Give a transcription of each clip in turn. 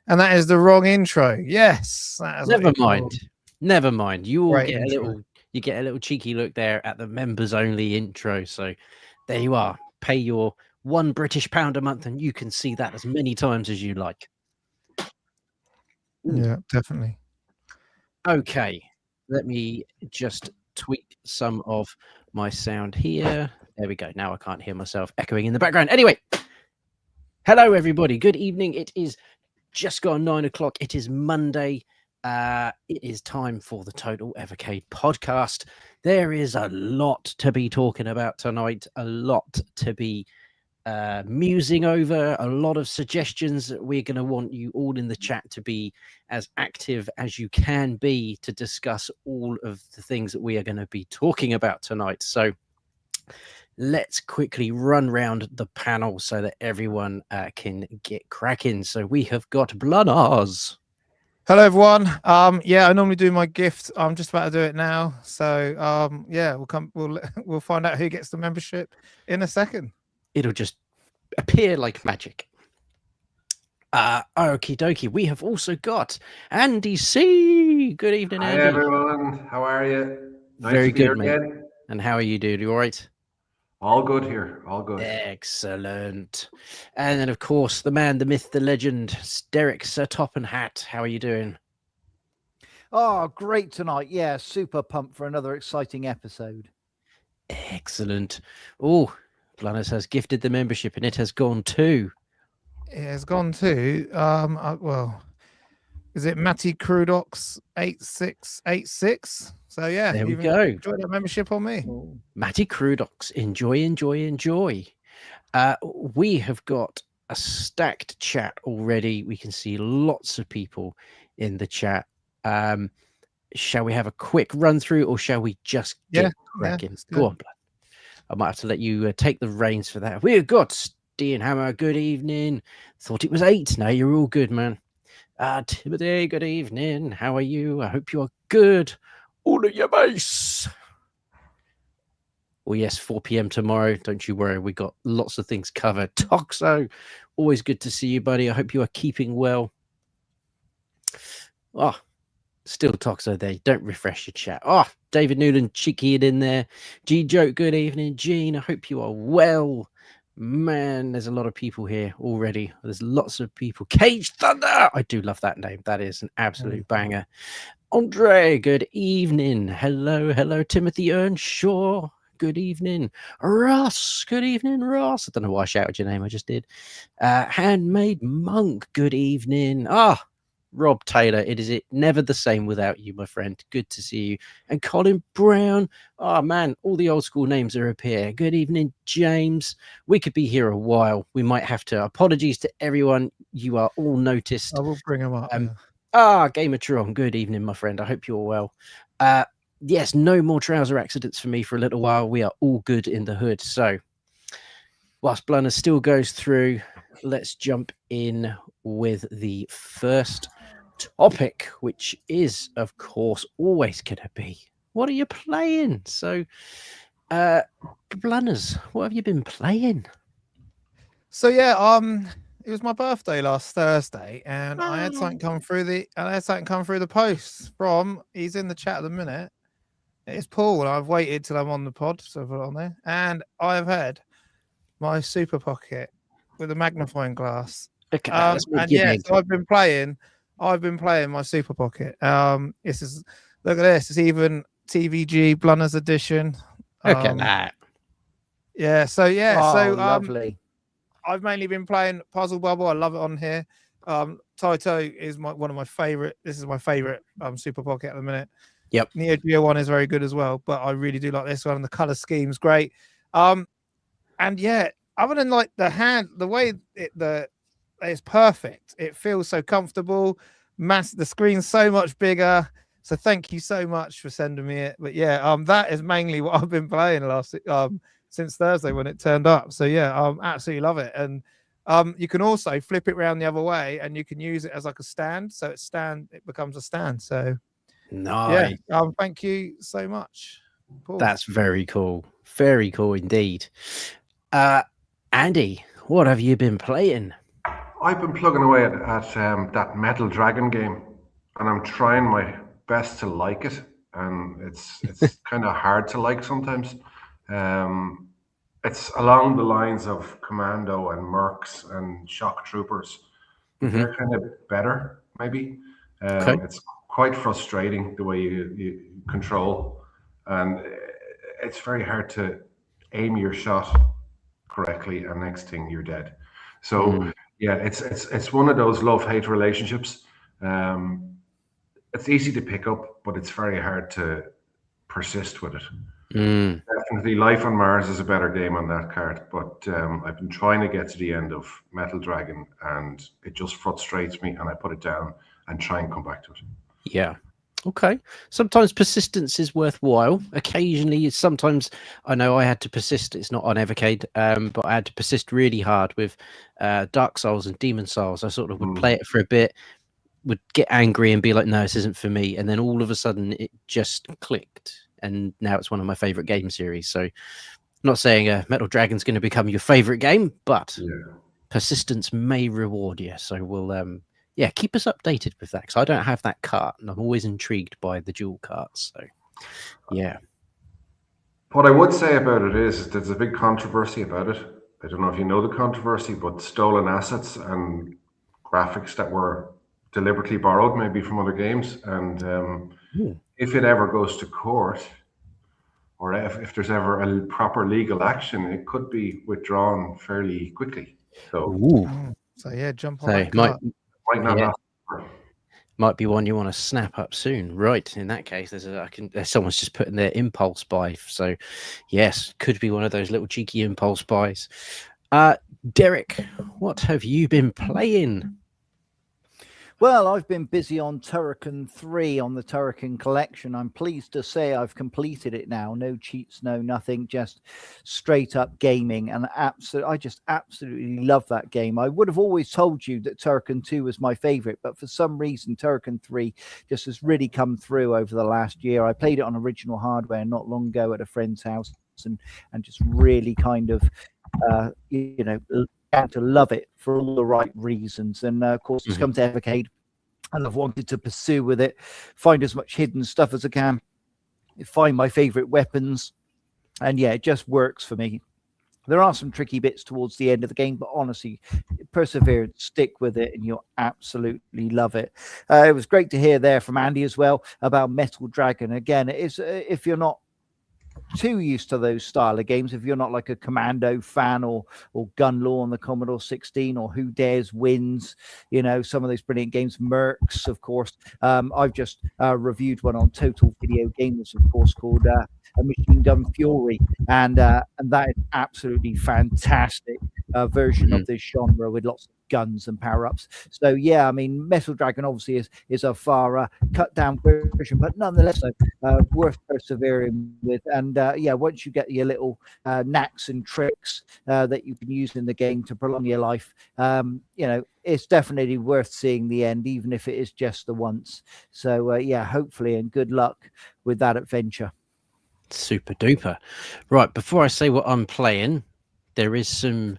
And that is the wrong intro. Yes. Never mind. Never mind. You all get intro. you get a little cheeky look there at the members only intro. So there you are. Pay your £1 a month and you can see that as many times as you like. Ooh. Yeah, definitely. Okay. Let me just tweak some of my sound here. There we go. Now I can't hear myself echoing in the background. Anyway, hello, everybody. Good evening. It is just gone 9 o'clock. It is Monday. It is time for the Total Evercade podcast. There is a lot to be talking about tonight, a lot to be musing over, a lot of suggestions that we're going to want you all in the chat to be as active as you can be to discuss all of the things that we are going to be talking about tonight. So let's quickly run round the panel so that everyone can get cracking. So we have got Blunnars. Hello, everyone. Yeah, I normally do my gift. I'm just about to do it now. So yeah, we'll find out who gets the membership in a second. It'll just appear like magic. Okie dokie. We have also got Andy C. Good evening, Andy. Hi, everyone. How are you? Nice Very good, mate. Again. And how are you, dude? You all right? All good here. All good. Excellent. And then, of course, the man, the myth, the legend, Derek Sir Top and Hat. How are you doing? Oh, great tonight. Yeah, super pumped for another exciting episode. Excellent. Oh, Blunners has gifted the membership and it has gone to... It has gone to, well, is it Matty Crudox 8686? So yeah, there we go. Enjoy that membership on me. Matty Crudox, enjoy. We have got a stacked chat already. We can see lots of people in the chat. Shall we have a quick run through, or shall we just get cracking? Yeah, go on, Blood. I might have to let you take the reins for that. We've got Dean Hammer. Good evening. Thought it was 8. No, you're all good, man. Timothy, good evening. How are you? I hope you are good. All of your base. Oh, yes, 4 p.m. tomorrow. Don't you worry. We got lots of things covered. Toxo, always good to see you, buddy. I hope you are keeping well. Oh, still Toxo there. Don't refresh your chat. Oh, David Newland, cheeky in there. G-Joke, good evening. Gene, I hope you are well. Man, there's a lot of people here already. There's lots of people. Cage Thunder. I do love that name. That is an absolute banger. Andre, good evening. Hello, Timothy Earnshaw. Good evening. Ross, good evening, Ross. I don't know why I shouted your name. I just did. Handmade Monk, good evening. Rob Taylor, it is never the same without you, my friend. Good to see you. And Colin Brown. Oh, man, all the old school names are up here. Good evening, James. We could be here a while. We might have to. Apologies to everyone. You are all noticed. I will bring them up. Gamertron, good evening, my friend. I hope you're well. Yes, no more trouser accidents for me for a little while. We are all good in the hood. So whilst Blunner still goes through, let's jump in with the first topic, which is, of course, always going to be, what are you playing? So, Blunners, what have you been playing? So, yeah, it was my birthday last Thursday, and I had something come through the post from, he's in the chat at the minute. It's Paul, and I've waited till I'm on the pod, so I put it on there. And I've had my Super Pocket with a magnifying glass. Okay, and yeah, so I've been playing my Super Pocket. This is, look at this. It's even TVG Blunners edition. Look at that. Yeah. So yeah. Lovely. I've mainly been playing Puzzle Bubble. I love it on here. Taito is one of my favorite. This is my favorite Super Pocket at the minute. Yep. Neo Geo one is very good as well, but I really do like this one. The color scheme's great. And yeah, other than like the way it's perfect. It feels so comfortable. The screen's so much bigger. So thank you so much for sending me it. But yeah, that is mainly what I've been playing since Thursday when it turned up. So yeah, absolutely love it. And you can also flip it around the other way, and you can use it as like a stand. So it becomes a stand. So nice. Yeah, thank you so much, Paul. That's very cool. Very cool indeed. Andy, what have you been playing? I've been plugging away at that Metal Dragon game, and I'm trying my best to like it, and it's kind of hard to like sometimes. Um, it's along the lines of Commando and Mercs and Shock Troopers, but Hmm. they're kind of better, maybe. Okay. It's quite frustrating the way you control, and it's very hard to aim your shot correctly, and next thing you're dead. So Mm. yeah, it's one of those love-hate relationships. Um, it's easy to pick up, but it's very hard to persist with it. Mm. Definitely, Life on Mars is a better game on that card, but I've been trying to get to the end of Metal Dragon, and it just frustrates me, and I put it down and try and come back to it. Yeah. Okay. Sometimes persistence is worthwhile. Occasionally, sometimes I know I had to persist. It's not on Evercade, but I had to persist really hard with Dark Souls and Demon Souls. I sort of would play it for a bit, would get angry and be like, no, this isn't for me. And then all of a sudden it just clicked. And now it's one of my favorite game series. So I'm not saying Metal Dragon's going to become your favorite game, but Yeah. persistence may reward you. So we'll yeah, keep us updated with that, because I don't have that cart and I'm always intrigued by the dual carts. So yeah. What I would say about it is there's a big controversy about it. I don't know if you know the controversy, but stolen assets and graphics that were deliberately borrowed, maybe from other games. And if it ever goes to court, or if there's ever a proper legal action, it could be withdrawn fairly quickly. So Ooh. So yeah, jump on So that cart. might not yeah. last forever. Might be one you want to snap up soon, right? In that case, someone's just putting their impulse buy. So, yes, could be one of those little cheeky impulse buys. Derek, what have you been playing? Well, I've been busy on Turrican 3 on the Turrican collection. I'm pleased to say I've completed it now. No cheats, no nothing, just straight up gaming. And I just absolutely love that game. I would have always told you that Turrican 2 was my favorite, but for some reason, Turrican 3 just has really come through over the last year. I played it on original hardware not long ago at a friend's house and just really kind of, to love it for all the right reasons. And of course, it's come to Evercade, and I've wanted to pursue with it, find as much hidden stuff as I can, find my favorite weapons, and yeah, it just works for me. There are some tricky bits towards the end of the game, but honestly, persevere, stick with it, and you'll absolutely love it. It was great to hear there from Andy as well about Metal Dragon. Again, it is, if you're not too used to those style of games, if you're not like a Commando fan or Gun Law on the Commodore 16 or Who Dares Wins, some of those brilliant games, Mercs, of course. I've just reviewed one on Total Video Gamers, of course, called A Machine Gun Fury, and that is absolutely fantastic version of this genre with lots of guns and power-ups. So yeah, I mean, Metal Dragon obviously is a far cut down version, but nonetheless worth persevering with. And yeah, once you get your little knacks and tricks that you can use in the game to prolong your life, it's definitely worth seeing the end, even if it is just the once. So yeah, hopefully, and good luck with that adventure. Super duper. Right, before I say what I'm playing, there is some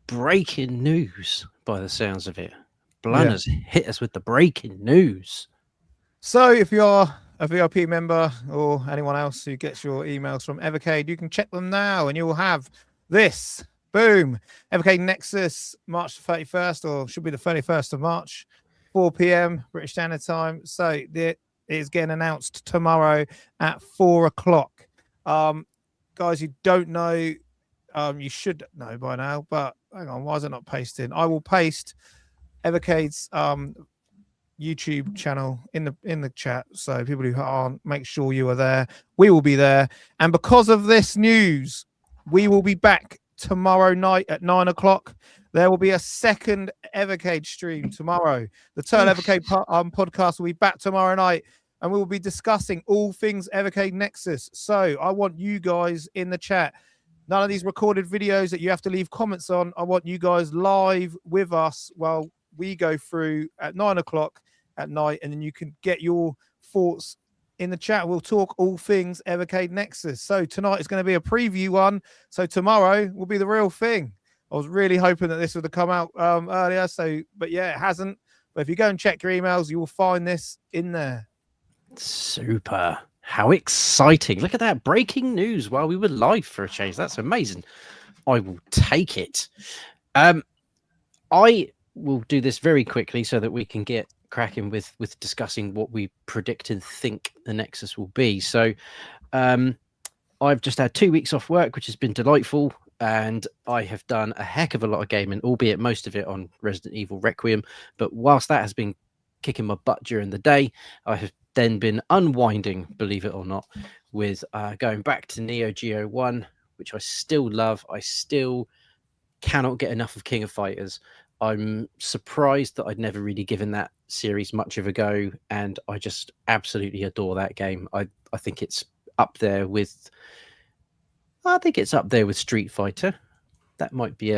breaking news by the sounds of it. Blunner's hit us with the breaking news. So if you're a VIP member or anyone else who gets your emails from Evercade, you can check them now and you will have this. Boom. Evercade Nexus, March 31st, or should be the 31st of March, 4 p.m. British Standard Time. So it is getting announced tomorrow at 4 o'clock. Guys, you don't know, you should know by now, but hang on, why is it not pasted? I will paste Evercade's YouTube channel in the chat, so people who aren't, make sure you are there. We will be there, and because of this news, we will be back tomorrow night at 9 o'clock. There will be a second Evercade stream tomorrow. The Turtle Evercade podcast will be back tomorrow night, and we will be discussing all things Evercade Nexus. So I want you guys in the chat. None of these recorded videos that you have to leave comments on. I want you guys live with us while we go through at 9 o'clock at night, and then you can get your thoughts in the chat. We'll talk all things Evercade Nexus. So tonight is going to be a preview one. So tomorrow will be the real thing. I was really hoping that this would have come out earlier. So, but yeah, it hasn't. But if you go and check your emails, you will find this in there. Super. How exciting. Look at that. Breaking news while we were live for a change. That's amazing. I will take it. I will do this very quickly so that we can get cracking with discussing what we predict and think the Nexus will be. So I've just had 2 weeks off work, which has been delightful. And I have done a heck of a lot of gaming, albeit most of it on Resident Evil Requiem. But whilst that has been kicking my butt during the day, I have then been unwinding, believe it or not, with going back to Neo Geo 1, which I still love. I still cannot get enough of King of Fighters. I'm surprised that I'd never really given that series much of a go, and I just absolutely adore that game. I think it's up there with Street Fighter. That might be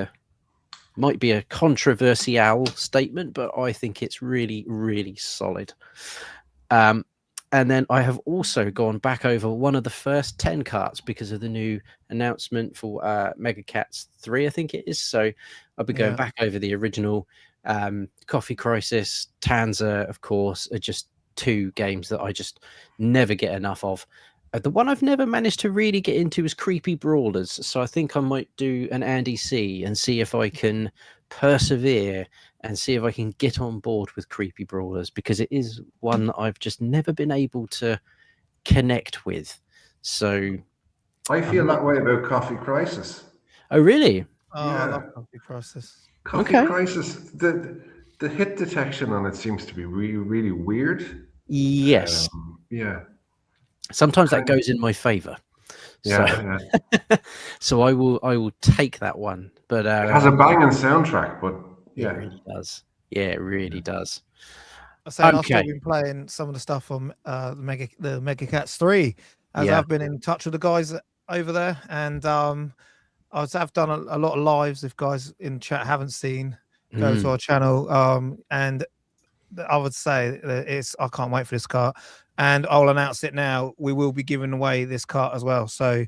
a controversial statement, but I think it's really, really solid. And then I have also gone back over one of the first 10 carts because of the new announcement for Mega Cats 3, I think it is. So I'll be going back over the original. Coffee Crisis, Tanza, of course, are just two games that I just never get enough of. The one I've never managed to really get into is Creepy Brawlers. So I think I might do an Andy C and see if I can persevere and see if I can get on board with Creepy Brawlers, because it is one that I've just never been able to connect with. So I feel that way about Coffee Crisis. Oh, really? Oh, I love Coffee Crisis. Coffee Crisis, the hit detection on it seems to be really, really weird. Yes. Yeah. Sometimes that goes in my favor. Yeah. So I will take that one. But it has a banging soundtrack, but yeah, it really does. Yeah, it really does. I've still been playing some of the stuff on the Mega Cats 3, as I've been in touch with the guys over there, and I've done a lot of lives. If guys in chat haven't seen, go to our channel. And I would say that I can't wait for this cart, and I'll announce it now. We will be giving away this cart as well. So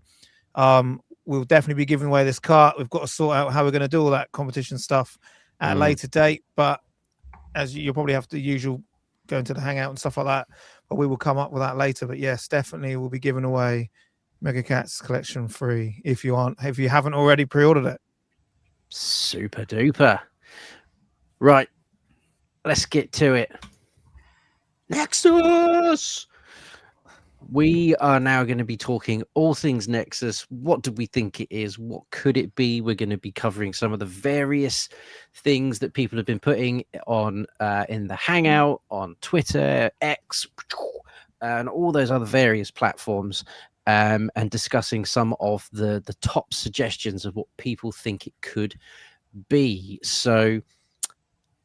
we'll definitely be giving away this cart. We've got to sort out how we're going to do all that competition stuff at a later date. But as you'll probably have the usual going to the Hangout and stuff like that. But we will come up with that later. But yes, definitely we'll be giving away Mega Cats Collection 3 if you haven't already pre-ordered it. Super duper. Right. Let's get to it. Nexus! We are now going to be talking all things Nexus. What do we think it is? What could it be? We're going to be covering some of the various things that people have been putting on in the Hangout, on Twitter, X, and all those other various platforms, and discussing some of the top suggestions of what people think it could be. So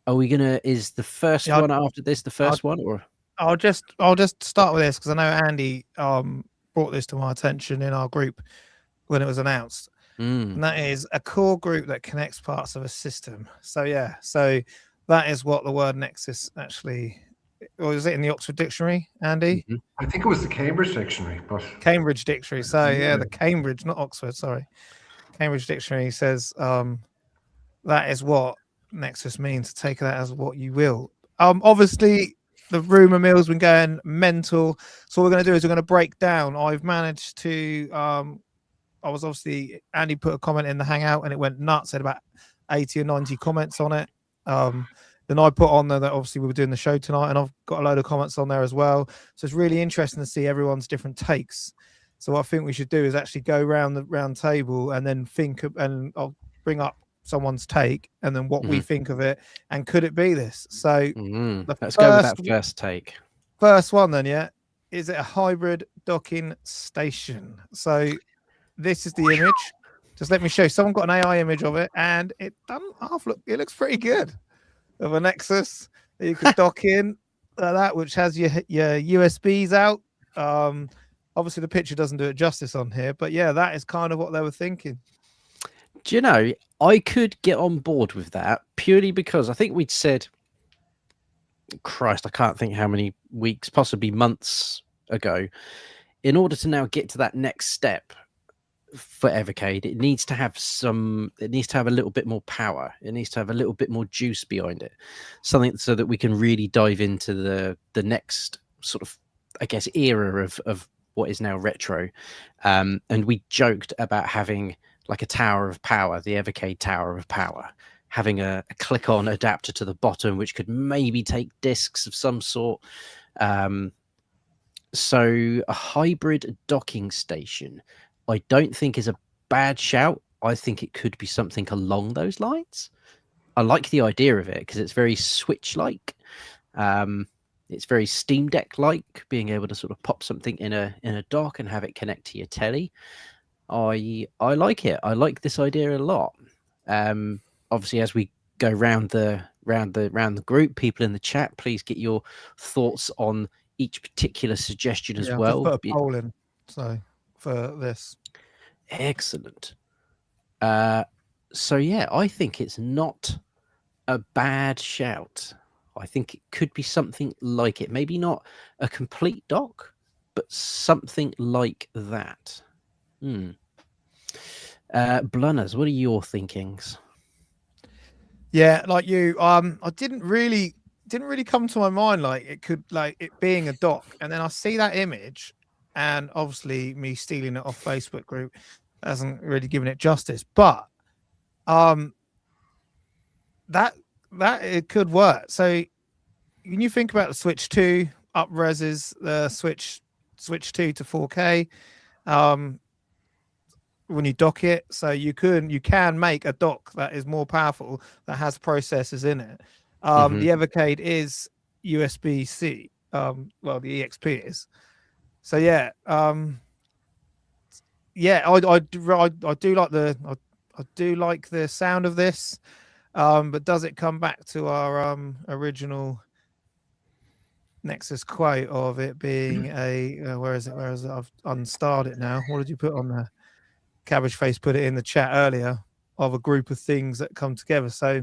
are we is the first one after this the first one, or? I'll just start with this because I know Andy brought this to my attention in our group when it was announced. And that is a core group that connects parts of a system. So that is what the word Nexus actually, or is it in the Oxford Dictionary, Andy? I think it was the Cambridge Dictionary, but Cambridge Dictionary. So the Cambridge, not Oxford, sorry. Cambridge Dictionary says that is what Nexus means. Take that as what you will. Obviously the rumor mill's been going mental. So what we're going to do is we're going to break down. I've managed to Andy put a comment in the Hangout and it went nuts. Had about 80 or 90 comments on it. Then I put on there that obviously we were doing the show tonight, and I've got a load of comments on there as well. So it's really interesting to see everyone's different takes. So what I think we should do is actually go around the round table and then and I'll bring up someone's take and then what we think of it, and could it be this? So let's go with that first take. First one then, yeah. Is it a hybrid docking station? So this is the image. Just let me show you. Someone got an AI image of it, and it doesn't half look. It looks pretty good. Of a Nexus that you could dock in that, which has your USBs out. Obviously the picture doesn't do it justice on here, but yeah, that is kind of what they were thinking. Do you know, I could get on board with that purely because I think we'd said, Christ, I can't think how many weeks, possibly months ago, in order to now get to that next step for Evercade, it needs to have a little bit more power. It needs to have a little bit more juice behind it, something so that we can really dive into the next sort of, I guess, era of what is now retro. And we joked about having like a tower of power, the Evercade Tower of Power, having a click-on adapter to the bottom, which could maybe take discs of some sort. So a hybrid docking station, I don't think is a bad shout. I think it could be something along those lines. I like the idea of it because it's very Switch-like. It's very Steam Deck-like, being able to sort of pop something in a dock and have it connect to your telly. I like it. I like this idea a lot. Obviously, as we go round the group, people in the chat, please get your thoughts on each particular suggestion as well. Just put a poll in, so for this. Excellent. So yeah, I think it's not a bad shout. I think it could be something like it. Maybe not a complete dock, but something like that. Blunners, what are your thinkings? Yeah, like you, I didn't really come to my mind like it could, like it being a dock, and then I see that image, and obviously me stealing it off Facebook group hasn't really given it justice, but that it could work. So when you think about the Switch 2 up reses, the Switch 2 to 4K, when you dock it, so you can make a dock that is more powerful, that has processors in it. The Evercade is USB-C. Well, the EXP is. So yeah, I do like the sound of this. But does it come back to our original Nexus quote of it being a where is it? I've unstarred it now. What did you put on there? Cabbage Face put it in the chat earlier, of a group of things that come together. So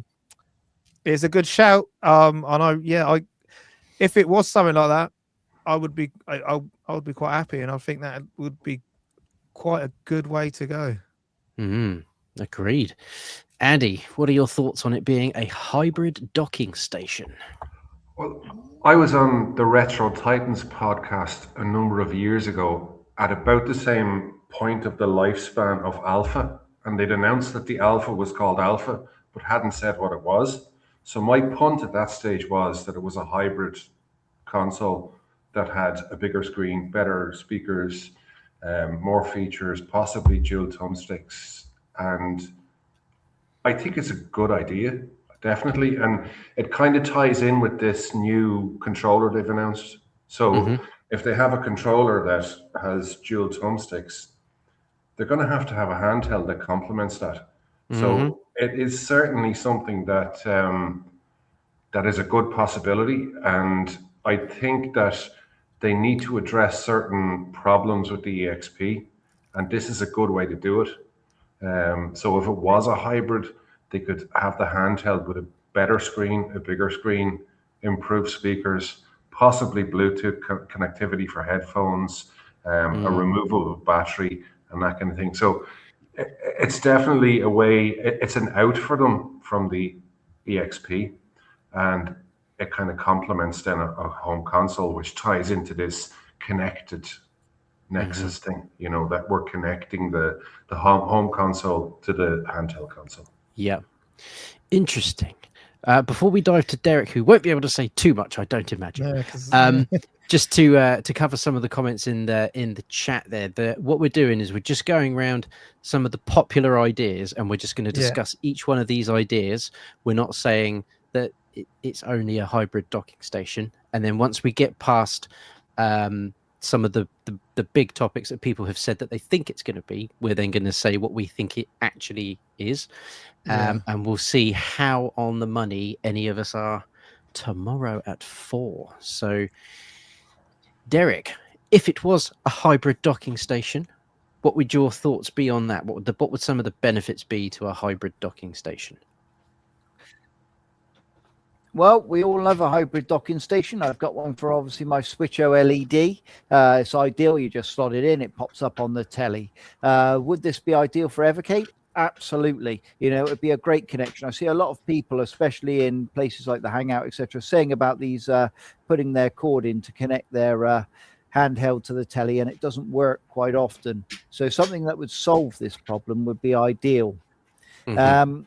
it's a good shout. And if it was something like that, I would be quite happy, and I think that would be quite a good way to go. Agreed. Andy, what are your thoughts on it being a hybrid docking station? Well, I was on the Retro Titans podcast a number of years ago at about the same point of the lifespan of Alpha, and they'd announced that the Alpha was called Alpha, but hadn't said what it was. So my punt at that stage was that it was a hybrid console that had a bigger screen, better speakers, more features, possibly dual thumbsticks, and I think it's a good idea, definitely, and it kind of ties in with this new controller they've announced. So if they have a controller that has dual thumbsticks, they're going to have a handheld that complements that. So it is certainly something that that is a good possibility, and I think that they need to address certain problems with the EXP, and this is a good way to do it. So if it was a hybrid, they could have the handheld with a better screen, a bigger screen, improved speakers, possibly Bluetooth connectivity for headphones, a removable battery, and that kind of thing. So it's definitely a way, it's an out for them from the EXP, and it kind of complements then a home console, which ties into this connected Nexus thing, that we're connecting the home console to the handheld console. Yeah. Interesting. Before we dive to Derek, who won't be able to say too much, I don't imagine. Just to cover some of the comments in the chat there, what we're doing is we're just going around some of the popular ideas, and we're just going to discuss each one of these ideas. We're not saying that it's only a hybrid docking station. And then once we get past some of the big topics that people have said that they think it's going to be, we're then going to say what we think it actually is. And we'll see how on the money any of us are tomorrow at 4. So, Derek, if it was a hybrid docking station, what would your thoughts be on that? What would some of the benefits be to a hybrid docking station? Well, we all love a hybrid docking station. I've got one for obviously my Switch OLED. It's ideal. You just slot it in, it pops up on the telly. Would this be ideal for Evercade? Absolutely. It'd be a great connection. I see a lot of people, especially in places like the Hangout, etc., saying about these putting their cord in to connect their handheld to the telly, and it doesn't work quite often. So something that would solve this problem would be ideal. Mhm.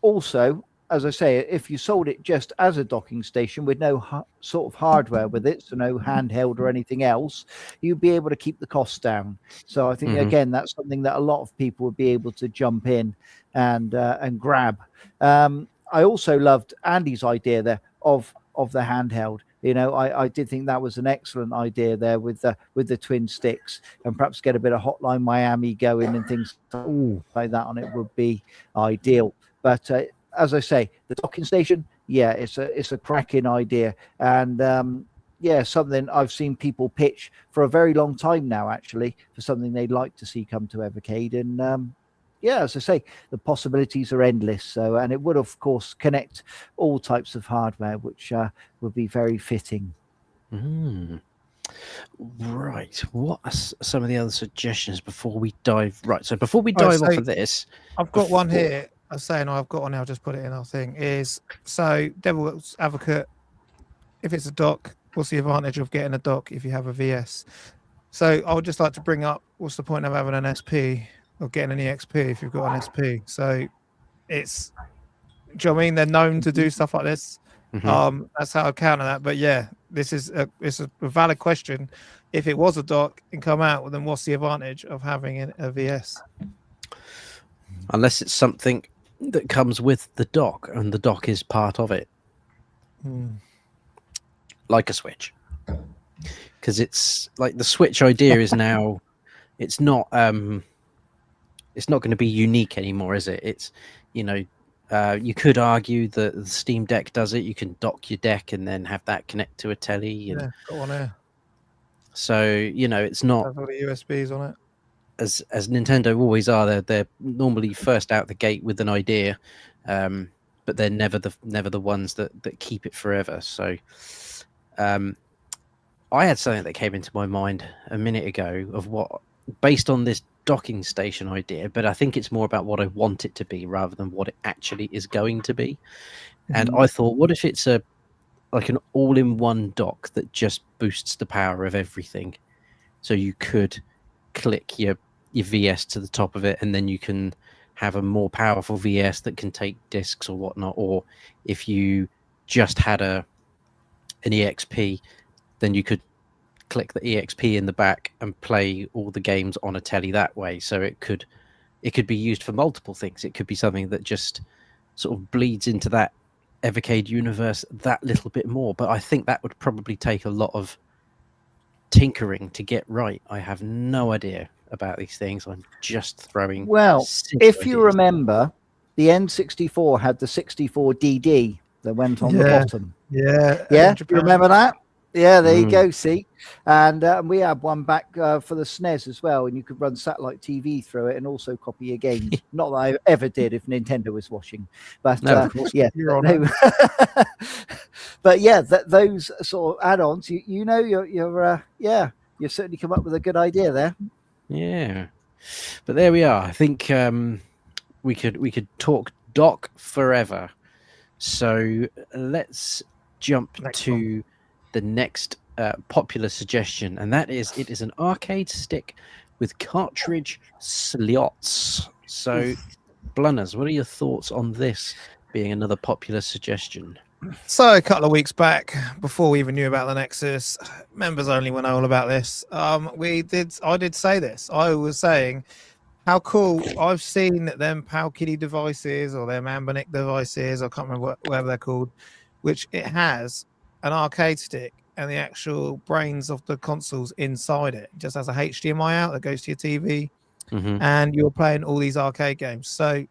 Also, as I say, if you sold it just as a docking station with no sort of hardware with it, so no handheld or anything else, you'd be able to keep the costs down. So I think again that's something that a lot of people would be able to jump in and grab. I also loved Andy's idea there of the handheld. I did think that was an excellent idea there with the twin sticks, and perhaps get a bit of Hotline Miami going and things like that on it would be ideal. But as I say, the docking station, yeah, it's a cracking idea, and yeah, something I've seen people pitch for a very long time now, actually, for something they'd like to see come to Evercade. And yeah, as I say, the possibilities are endless. So, and it would, of course, connect all types of hardware, which would be very fitting. Right. What are some of the other suggestions before we dive? Right. So before we dive off of this, I've got one here. I was saying I've got one. I'll just put it in our thing. Is so Devil's Advocate. If it's a dock, what's the advantage of getting a dock if you have a VS? So I would just like to bring up what's the point of having an SP or getting an EXP if you've got an SP? So it's, do you know what I mean? They're known to do stuff like this. That's how I counter that. But yeah, it's a valid question. If it was a dock and come out, well, then what's the advantage of having a VS? Unless it's something that comes with the dock and the dock is part of it, like a Switch. Because it's like the Switch idea is now, it's not going to be unique anymore, is it? It's, you could argue that the Steam Deck does it. You can dock your deck and then have that connect to a telly. And yeah, got one here. So it's not all the USBs on it. As Nintendo always are. They're normally first out the gate with an idea, but they're never the ones that keep it forever. So, I had something that came into my mind a minute ago of what, based on this docking station idea, but I think it's more about what I want it to be rather than what it actually is going to be. And I thought, what if it's like an all-in-one dock that just boosts the power of everything? So you could click your VS to the top of it, and then you can have a more powerful VS that can take discs or whatnot. Or if you just had an EXP, then you could click the EXP in the back and play all the games on a telly that way. So it could be used for multiple things. It could be something that just sort of bleeds into that Evercade universe that little bit more. But I think that would probably take a lot of tinkering to get right. I have no idea about these things. I'm just throwing. Well, if you remember, the N64 had the 64DD that went on the bottom. Yeah. Yeah. You remember that? Yeah, there you go. See, and we had one back for the SNES as well, and you could run satellite TV through it and also copy your games. Not that I ever did if Nintendo was watching, but no, yeah, but yeah, those sort of add-ons, you've certainly come up with a good idea there. Yeah, but there we are. I think we could talk dock forever. So let's jump to the next popular suggestion, and that is, it is an arcade stick with cartridge slots. So, Blunners, what are your thoughts on this being another popular suggestion? So a couple of weeks back, before we even knew about the Nexus, members only went all about this. I did say this. I was saying how cool. I've seen them Palkiddy devices or them Ambonic devices, I can't remember whatever they're called, which it has an arcade stick and the actual brains of the consoles inside it. It just has a HDMI out that goes to your TV, and you're playing all these arcade games. So,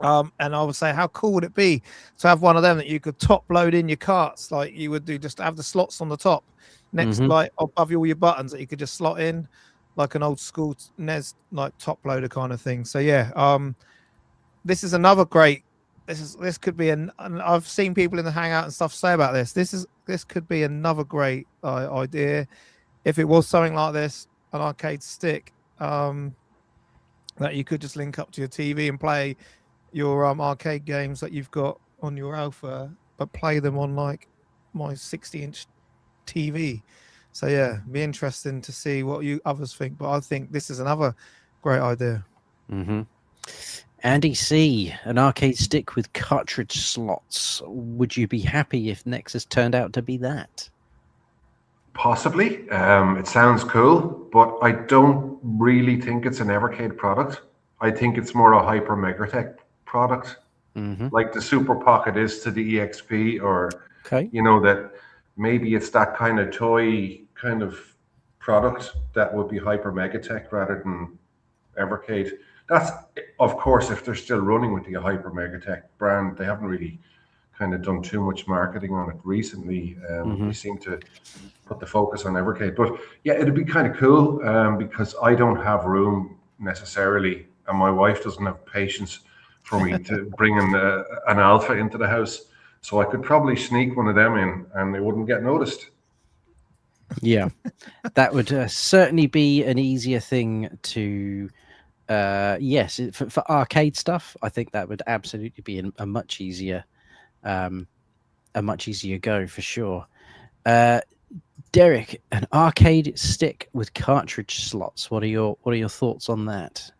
and I would say, how cool would it be to have one of them that you could top load in your carts like you would do, just have the slots on the top next, like above all your buttons that you could just slot in like an old school NES like top loader kind of thing. So yeah, this is another great this could be and I've seen people in the Hangout and stuff say about this. This could be another great idea if it was something like this, an arcade stick that you could just link up to your TV and play your arcade games that you've got on your Alpha, but play them on like my 60-inch TV. So yeah, be interesting to see what you others think. But I think this is another great idea. Mm-hmm. Andy C, an arcade stick with cartridge slots. Would you be happy if Nexus turned out to be that? Possibly. It sounds cool, but I don't really think it's an Evercade product. I think it's more a Hyper Megatech product, like the Super Pocket is to the EXP, or that maybe it's that kind of toy kind of product that would be Hyper Megatech rather than Evercade. That's, of course, if they're still running with the Hyper Megatech brand. They haven't really kind of done too much marketing on it recently. They seem to put the focus on Evercade. But yeah, it'd be kind of cool because I don't have room necessarily, and my wife doesn't have patience for me to bring an Alpha into the house. So I could probably sneak one of them in and they wouldn't get noticed. Yeah, that would certainly be an easier thing to... yes, for arcade stuff, I think that would absolutely be a much easier go for sure. Derek, an arcade stick with cartridge slots. What are your thoughts on that?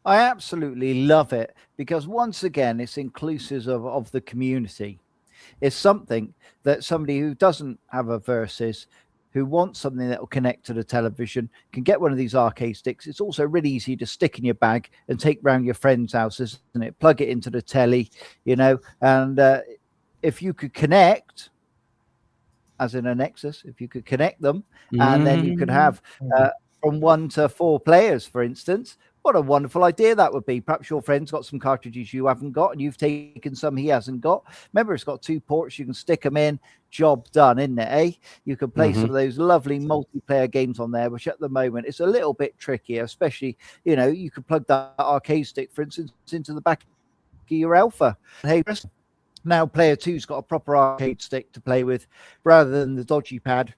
I absolutely love it because once again, it's inclusive of the community. It's something that somebody who doesn't have a Versus, who wants something that will connect to the television, can get one of these arcade sticks. It's also really easy to stick in your bag and take round your friend's houses, and it plug it into the telly, and if you could connect, as in a Nexus, if you could connect them, and then you could have from 1 to 4 players, for instance. What a wonderful idea that would be. Perhaps your friend's got some cartridges you haven't got, and you've taken some he hasn't got. Remember, it's got 2 ports. You can stick them in. Job done, isn't it, eh? You can play some of those lovely multiplayer games on there, which at the moment it's a little bit trickier, especially, you could plug that arcade stick, for instance, into the back of your Alpha. Hey, now player 2's got a proper arcade stick to play with rather than the dodgy pad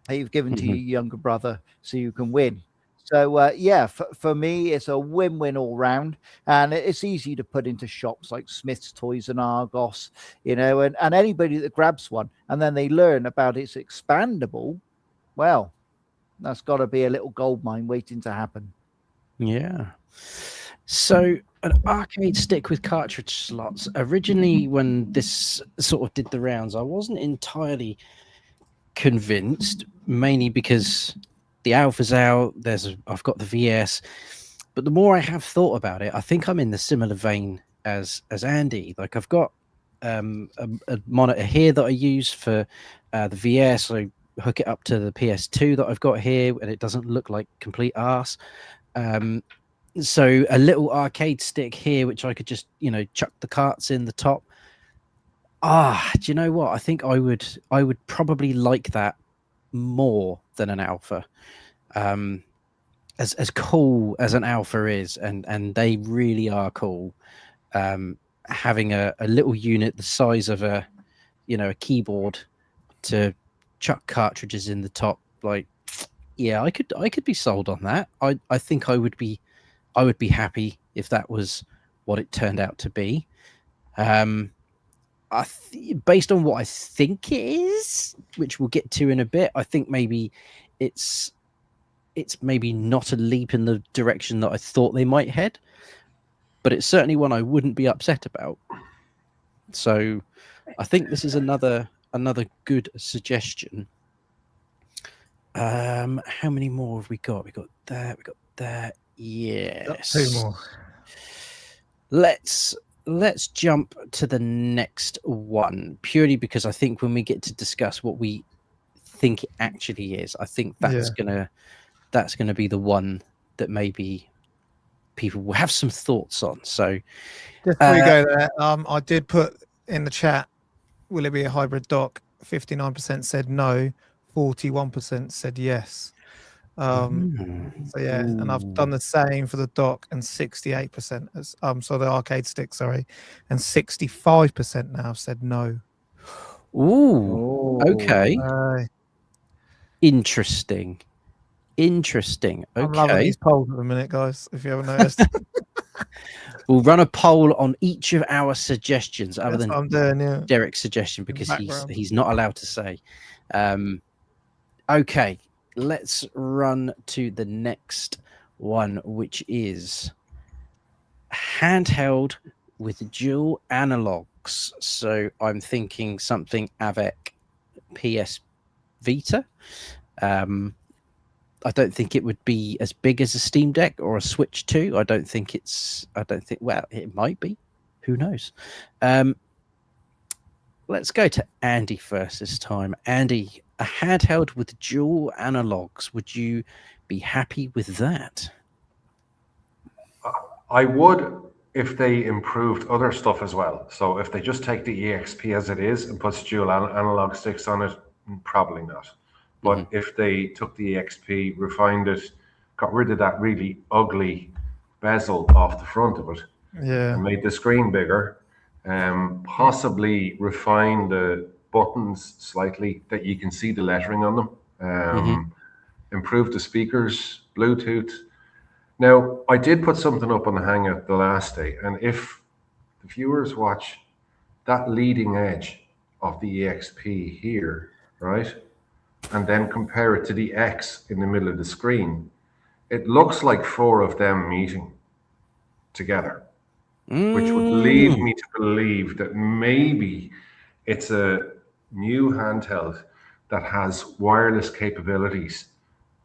that you've given to your younger brother so you can win. So, yeah, for me, it's a win-win all round. And it's easy to put into shops like Smith's Toys and Argos, and anybody that grabs one and then they learn about it's expandable, well, that's got to be a little gold mine waiting to happen. Yeah. So an arcade stick with cartridge slots. Originally, when this sort of did the rounds, I wasn't entirely convinced, mainly because the Alpha's out. I've got the VS, but the more I have thought about it, I think I'm in the similar vein as Andy. Like I've got a monitor here that I use for the VS. I hook it up to the PS2 that I've got here, and it doesn't look like complete arse. So a little arcade stick here, which I could just, chuck the carts in the top. Do you know what? I think I would probably like that more than an Alpha. As cool as an Alpha is, and they really are cool. Having a little unit the size of a keyboard to chuck cartridges in the top, like, yeah, I could be sold on that. I think I would be happy if that was what it turned out to be. Based on what I think it is, which we'll get to in a bit, I think maybe it's maybe not a leap in the direction that I thought they might head, but it's certainly one I wouldn't be upset about. So I think this is another good suggestion. How many more have we got? We got that. Yes. 2 more. Let's jump to the next one, purely because I think when we get to discuss what we think it actually is, I think that's gonna be the one that maybe people will have some thoughts on. So just before you go there, I did put in the chat, will it be a hybrid dock? 59% said no, 41% said yes. So yeah, and I've done the same for the dock, and 68% as so the arcade stick, sorry, and 65% now said no. Ooh. Okay. Uh, Interesting. Okay. I'm loving these polls at the minute, guys. If you haven't noticed, We'll run a poll on each of our suggestions, other that's than what I'm doing. Yeah, Derek's suggestion, because he's not allowed to say. Okay, let's run to the next one, which is handheld with dual analogs. So I'm thinking something Avec PS Vita. I don't think it would be as big as a Steam Deck or a Switch 2. Well, it might be. Who knows? Let's go to Andy first this time. Andy, a handheld with dual analogs. Would you be happy with that? I would if they improved other stuff as well. So if they just take the EXP as it is and put dual analog sticks on it, probably not. But if they took the EXP, refined it, got rid of that really ugly bezel off the front of it, and made the screen bigger, possibly refine the buttons slightly that you can see the lettering on them, improve the speakers, Bluetooth. Now, I did put something up on the Hangout the last day, and if the viewers watch that leading edge of the EXP here, right, and then compare it to the X in the middle of the screen, it looks like 4 of them meeting together, which would lead me to believe that maybe it's a new handheld that has wireless capabilities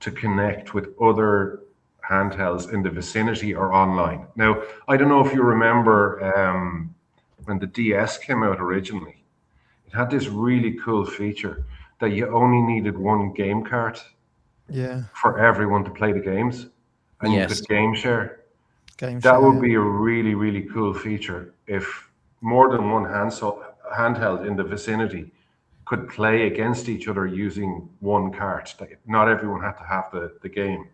to connect with other handhelds in the vicinity or online. Now, I don't know if you remember when the DS came out originally, it had this really cool feature that you only needed one game cart for everyone to play the games, and you could game share. That would be a really, really cool feature if more than one handheld in the vicinity could play against each other using one cart. Not everyone had to have the game.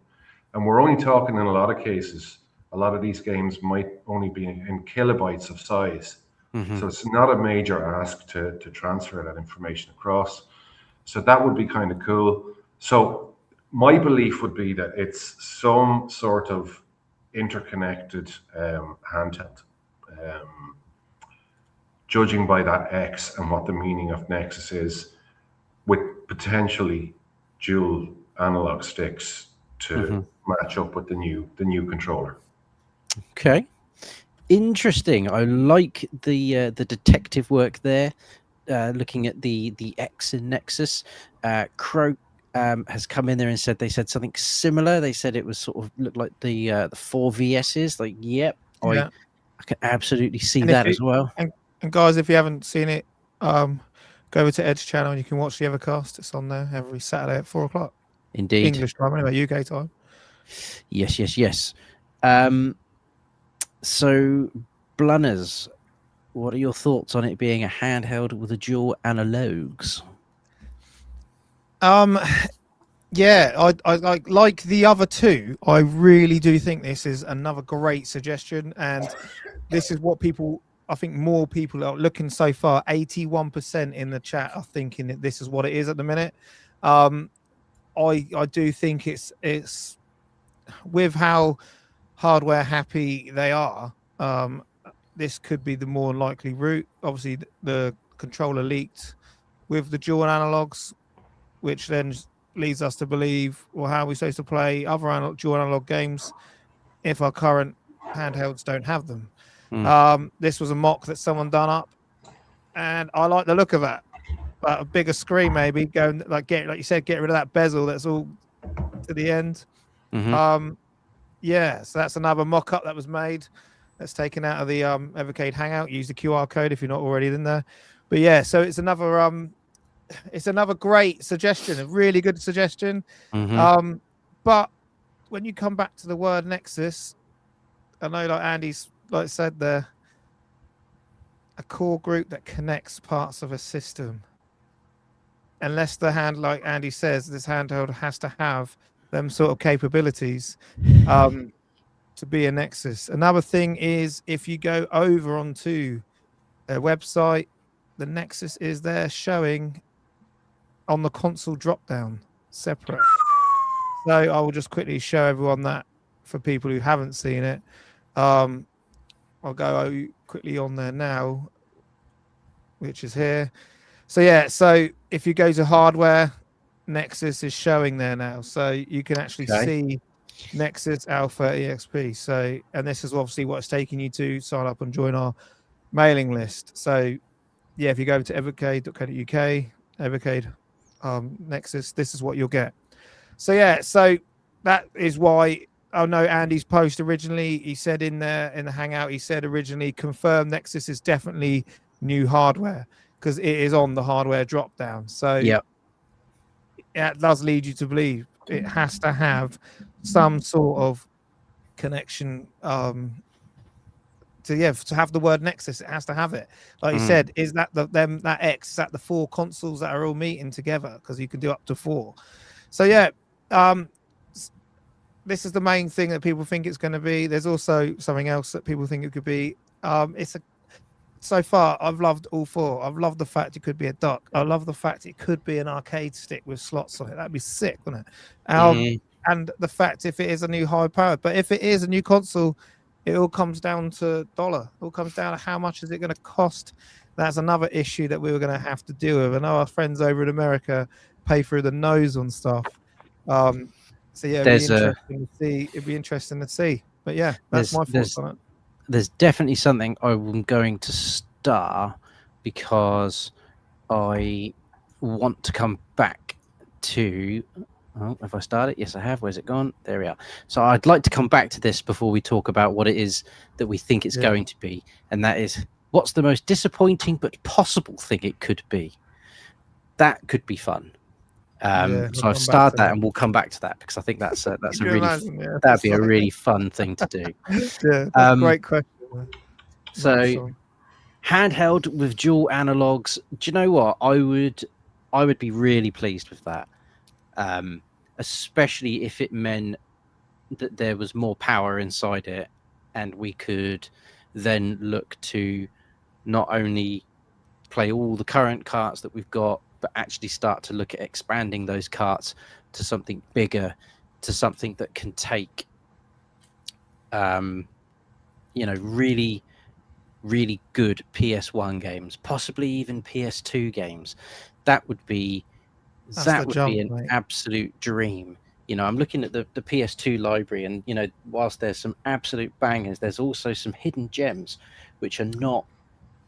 And we're only talking in a lot of cases, a lot of these games might only be in kilobytes of size. So it's not a major ask to transfer that information across. So that would be kind of cool. So my belief would be that it's some sort of interconnected handheld. Judging by that X and what the meaning of Nexus is, with potentially dual analog sticks to match up with the new controller. Okay, interesting. I like the detective work there. Looking at the X in Nexus, Croak has come in there and said something similar. They said it was sort of looked like the 4 VSs. Like, I can absolutely see that as well. And guys, if you haven't seen it, go over to Ed's channel and you can watch the Evercast. It's on there every Saturday at 4:00. Indeed, English time, anyway, UK time. Yes. So, Blunners, what are your thoughts on it being a handheld with a dual analogs? Yeah, I like the other two. I really do think this is another great suggestion, and this is what I think more people are looking so far. 81% in the chat are thinking that this is what it is at the minute. I do think it's with how hardware happy they are. This could be the more likely route. Obviously, the controller leaked with the dual analogs, which then leads us to believe, well, how are we supposed to play other dual analog games if our current handhelds don't have them? This was a mock that someone done up, and I like the look of that. But a bigger screen, maybe going like you said, get rid of that bezel that's all to the end. Yeah, so that's another mock-up that was made. That's taken out of the Evercade Hangout. Use the QR code if you're not already in there. But yeah, so it's another great suggestion, a really good suggestion. But when you come back to the word Nexus, I know, like Andy's said there, a core group that connects parts of a system. Unless the hand, like Andy says, this handheld has to have them sort of capabilities to be a Nexus. Another thing is if you go over onto their website, the Nexus is there showing on the console drop down separate. So I will just quickly show everyone that for people who haven't seen it. I'll go quickly on there now, which is here. So yeah, so if you go to hardware, Nexus is showing there now. So you can actually see Nexus Alpha EXP. So, and this is obviously what it's taking you to sign up and join our mailing list. So yeah, if you go to evercade.co.uk, Evercade Nexus, this is what you'll get. So yeah, so that is why I know Andy's post originally, he said in the Hangout, he said originally confirmed Nexus is definitely new hardware because it is on the hardware drop down. So yeah, it does lead you to believe it has to have some sort of connection to have the word Nexus. It has to have it. Like you said, is that that X, is that the 4 consoles that are all meeting together? Because you can do up to 4. So yeah, this is the main thing that people think it's going to be. There's also something else that people think it could be. So far, I've loved all 4. I've loved the fact it could be a dock. I love the fact it could be an arcade stick with slots on it. That'd be sick, wouldn't it? And the fact if it is a new high powered, but if it is a new console, it all comes down to dollar. It all comes down to how much is it going to cost. That's another issue that we were going to have to deal with. I know our friends over in America pay through the nose on stuff. So yeah, it'd be interesting to see. But yeah, that's my thoughts on it. There's definitely something I'm going to star because I want to come back to. Oh, have I started? Yes, I have. Where's it gone? There we are. So I'd like to come back to this before we talk about what it is that we think it's going to be, and that is what's the most disappointing but possible thing it could be. That could be fun. So I've started that, and we'll come back to that because I think that'd be a really fun thing to do. Yeah, that's a great question. So, handheld with dual analogs. Do you know what? I would be really pleased with that, especially if it meant that there was more power inside it, and we could then look to not only play all the current carts that we've got, but actually start to look at expanding those carts to something bigger, to something that can take, really, really good PS1 games, possibly even PS2 games. That would be an absolute dream. I'm looking at the PS2 library, and whilst there's some absolute bangers, there's also some hidden gems, which are not.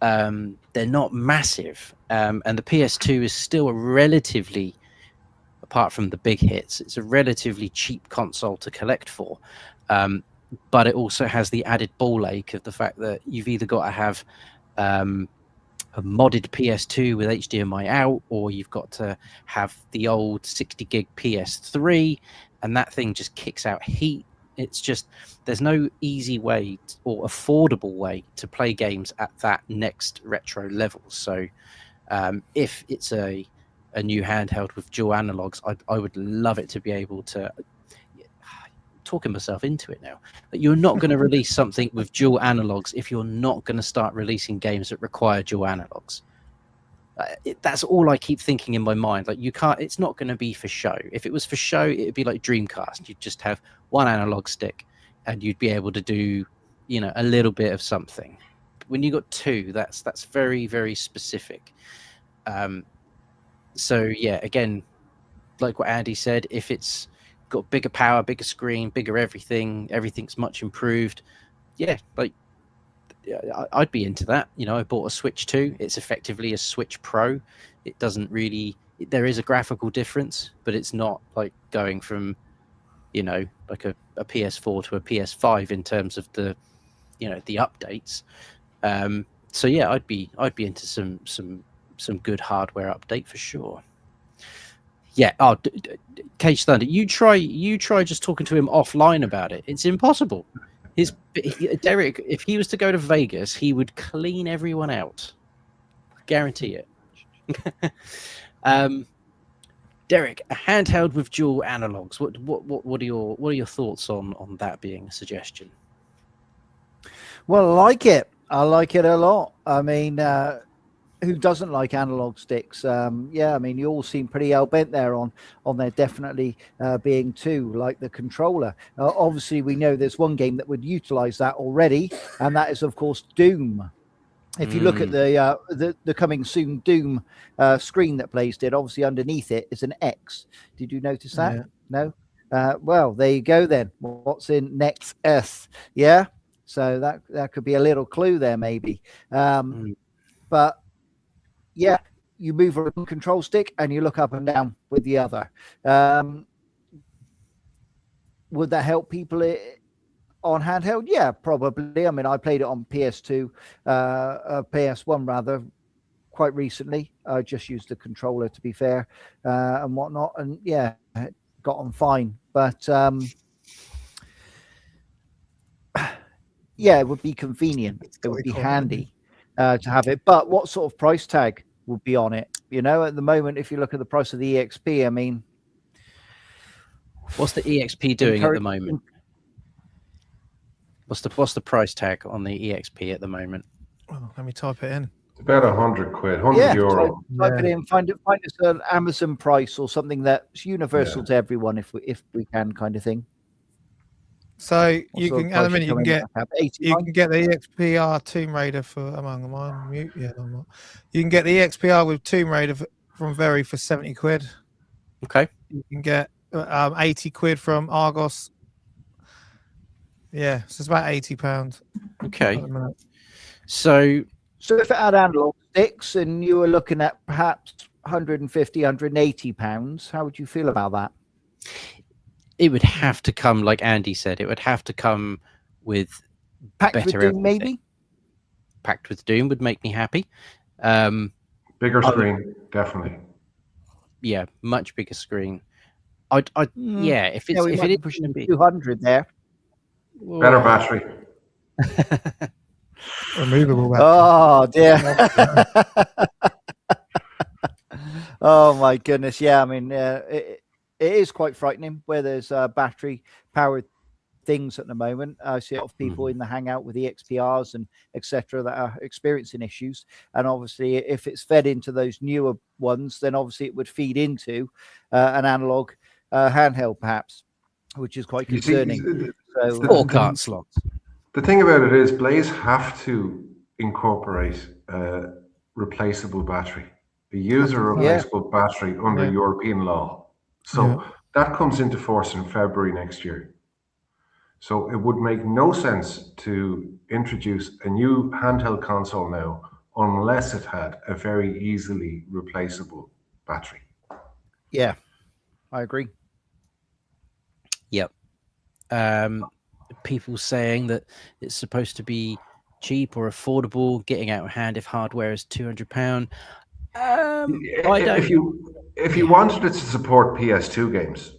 They're not massive, and the PS2 is still a relatively, apart from the big hits, it's a relatively cheap console to collect for, but it also has the added ball ache of the fact that you've either got to have a modded PS2 with HDMI out, or you've got to have the old 60 gig PS3, and that thing just kicks out heat. It's just, there's no easy way or affordable way to play games at that next retro level. So if it's a new handheld with dual analogs, I would love it to be able to, talking myself into it now, that you're not going to release something with dual analogs if you're not going to start releasing games that require dual analogs. That's all I keep thinking in my mind. Like, you can't, it's not going to be for show. If it was for show, it would be like Dreamcast. You'd just have one analog stick and you'd be able to do, a little bit of something. But when you got 2, that's very, very specific. So yeah, again, like what Andy said, if it's got bigger power, bigger screen, bigger everything's much improved. Yeah, like, I'd be into that. I bought a Switch 2. It's effectively a Switch Pro. It doesn't really, there is a graphical difference, but it's not like going from, like a PS4 to a PS5 in terms of the, the updates. So yeah, I'd be into some good hardware update for sure. Yeah. Oh, Cage Thunder, you try just talking to him offline about it. It's impossible. Derek, if he was to go to Vegas, he would clean everyone out. Guarantee it. Derek, a handheld with dual analogs. What are your thoughts on that being a suggestion? Well, I like it. I like it a lot. I mean, who doesn't like analog sticks? Yeah, I mean, you all seem pretty hell bent there on there definitely being two, like the controller. Obviously, we know there's one game that would utilize that already, and that is, of course, Doom. If you look at the coming soon Doom screen that Blaze did, obviously underneath it is an X. Did you notice that? Yeah. No. Well, there you go then. What's in Nexus? Yeah. So that could be a little clue there, maybe. But yeah, you move a control stick and you look up and down with the other. Would that help people on handheld? Yeah, probably. I mean, I played it on PS2, PS1 rather, quite recently. I just used the controller, to be fair, and whatnot. And yeah, got on fine. But yeah, it would be convenient. It would be handy to have it. But what sort of price tag would be on it? You know, at the moment, if you look at the price of the EXP, I mean, what's the EXP doing at the moment? What's the price tag on the EXP at the moment? Oh, let me type it in. It's about £100, €100. Type it in, find us an Amazon price or something that's universal to everyone, if we can, kind of thing. So you can at the minute you can get the EXPR Tomb Raider for am I on mute? Yeah, I'm not. You can get the EXPR with Tomb Raider from Very for £70. Okay. You can get £80 from Argos. Yeah, so it's about £80. Okay. So if it had analog sticks and you were looking at perhaps £150, £180, how would you feel about that? It would have to come, like Andy said, it would have to come with packed better with Doom, maybe. Packed with Doom would make me happy. Bigger screen, definitely. Yeah, much bigger screen. Yeah, if it is pushing 200 there. Better battery. Removable battery. Oh dear. Oh my goodness. Yeah, I mean, it is quite frightening where there's battery powered things at the moment. I see a lot of people in the Hangout with the XPRs and etc. that are experiencing issues. And obviously, if it's fed into those newer ones, then obviously it would feed into an analog handheld, perhaps, which is quite concerning. So 4 card slots. The thing about it is, Blaze have to incorporate a replaceable battery, a user replaceable battery under European law. So that comes into force in February next year. So it would make no sense to introduce a new handheld console now unless it had a very easily replaceable battery. Yeah, I agree. Yep. People saying that it's supposed to be cheap or affordable, getting out of hand if hardware is £200. If you wanted it to support PS2 games,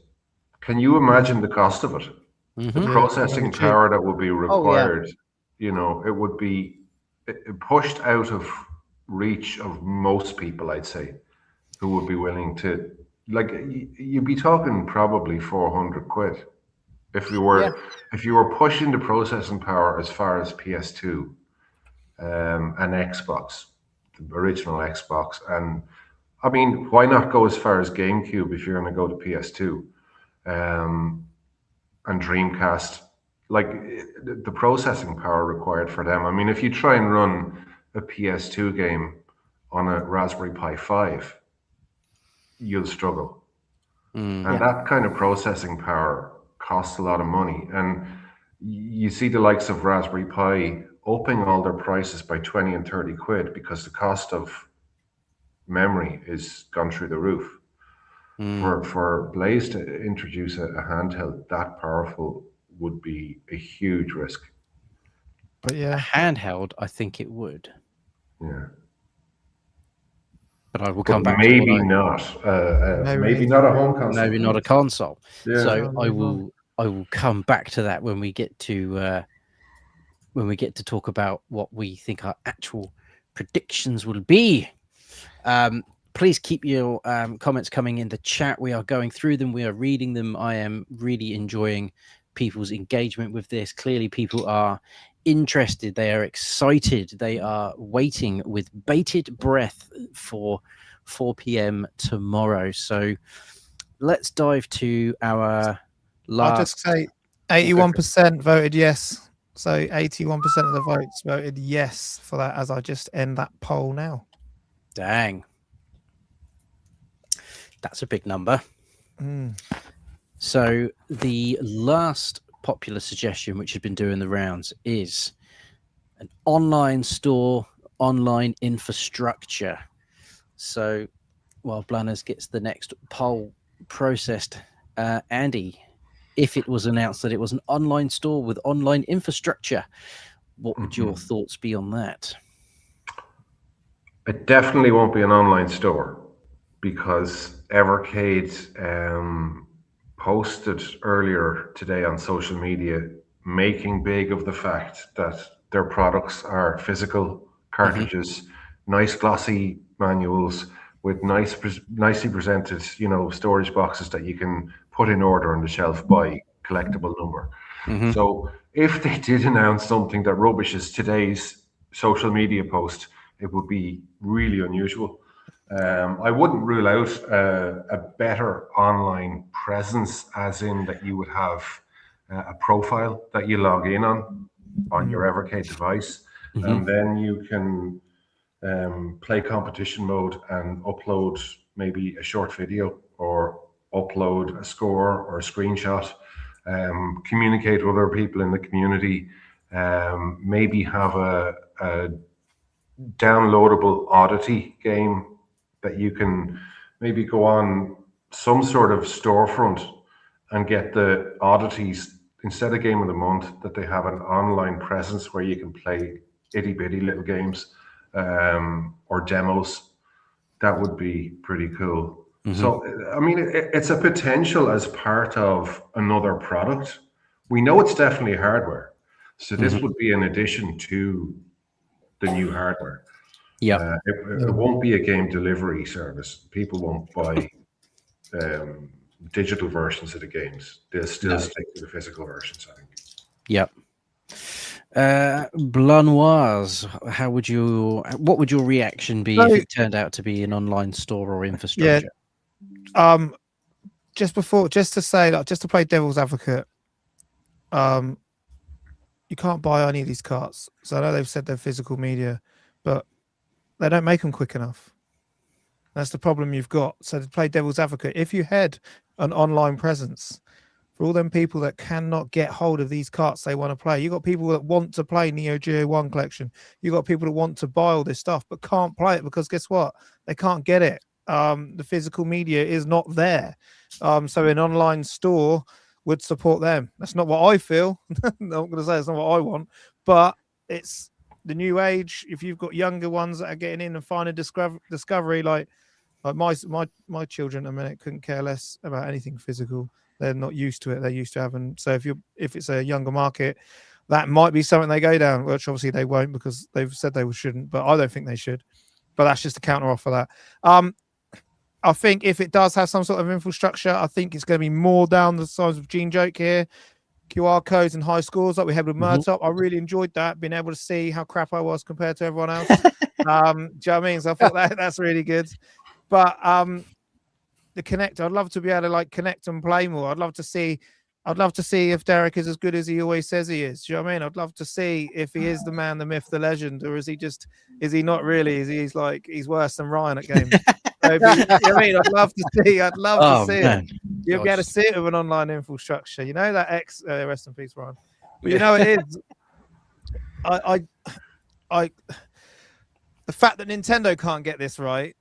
can you imagine the cost of it? The processing power that would be required, you know, it would be pushed out of reach of most people, I'd say, who would be willing to, like, you'd be talking probably £400 if you were pushing the processing power as far as PS2 and Xbox, the original Xbox. And I mean, why not go as far as GameCube if you're going to go to PS2 and Dreamcast? Like, the processing power required for them. I mean, if you try and run a PS2 game on a Raspberry Pi 5, you'll struggle. And that kind of processing power costs a lot of money. And you see the likes of Raspberry Pi upping all their prices by 20 and 30 quid because the cost of memory is gone through the roof. For Blaze to introduce a handheld that powerful would be a huge risk. But yeah, a handheld, I think it would. Yeah. But I will come back. Maybe not. Maybe not a home console. Maybe not a console. Yeah. So I will come back to that when we get to talk about what we think our actual predictions will be. please keep your comments coming in the chat. We are going through them. We are reading them. I am really enjoying people's engagement with this. Clearly, people are interested. They are excited. They are waiting with bated breath for 4 p.m. tomorrow. So let's dive to our last. I'll just say 81% voted yes. So 81% of the votes voted yes for that, as I just end that poll now. Dang. That's a big number. So the last popular suggestion, which has been doing the rounds, is an online store, online infrastructure. So while Blanners gets the next poll processed, Andy, if it was announced that it was an online store with online infrastructure, what would your thoughts be on that? It definitely won't be an online store, because Evercade posted earlier today on social media making big of the fact that their products are physical cartridges, nice glossy manuals with nicely presented, storage boxes that you can put in order on the shelf by collectible number. So if they did announce something that rubbishes today's social media post, it would be really unusual. I wouldn't rule out a better online presence, as in that you would have a profile that you log in on your Evercade device, and then you can play competition mode and upload maybe a short video, or upload a score or a screenshot, communicate with other people in the community, maybe have a downloadable oddity game that you can maybe go on some sort of storefront and get the oddities. Instead of game of the month, that they have an online presence where you can play itty bitty little games or demos. That would be pretty cool. So, I mean, it's a potential as part of another product. We know it's definitely hardware. So this would be an addition to the new hardware. Yeah. It won't be a game delivery service. People won't buy digital versions of the games. They'll still stick to the physical versions, I think. Yep. Blanoise, what would your reaction be if it turned out to be an online store or infrastructure? Yeah. Just to say, like, just to play devil's advocate, you can't buy any of these carts. So I know they've said they're physical media, but they don't make them quick enough. That's the problem you've got. So to play devil's advocate, if you had an online presence for all them people that cannot get hold of these carts they want to play, you got people that want to play Neo Geo 1 collection. You got people that want to buy all this stuff but can't play it because guess what? They can't get it. The physical media is not there. So an online store would support them. That's not what I feel. I'm not going to say it's not what I want, but it's the new age. If you've got younger ones that are getting in and finding discovery, like my children, a minute, couldn't care less about anything physical. They're not used to it. They're used to having. So if it's a younger market, that might be something they go down, which obviously they won't because they've said they shouldn't. But I don't think they should. But that's just a counter offer that. I think if it does have some sort of infrastructure, I think it's going to be more down the sides of Gene Joke here. QR codes and high scores like we had with Murtop. I really enjoyed that, being able to see how crap I was compared to everyone else. Do you know what I mean? So I thought that's really good. But the connect, I'd love to be able to like connect and play more. I'd love to see if Derek is as good as he always says he is. Do you know what I mean? I'd love to see if he is the man, the myth, the legend, or is he not really? He's worse than Ryan at games. So, you know what I mean? I'd love to see it. You'll be able to see it with an online infrastructure. You know that rest in peace, Ryan. But you know it is. I the fact that Nintendo can't get this right,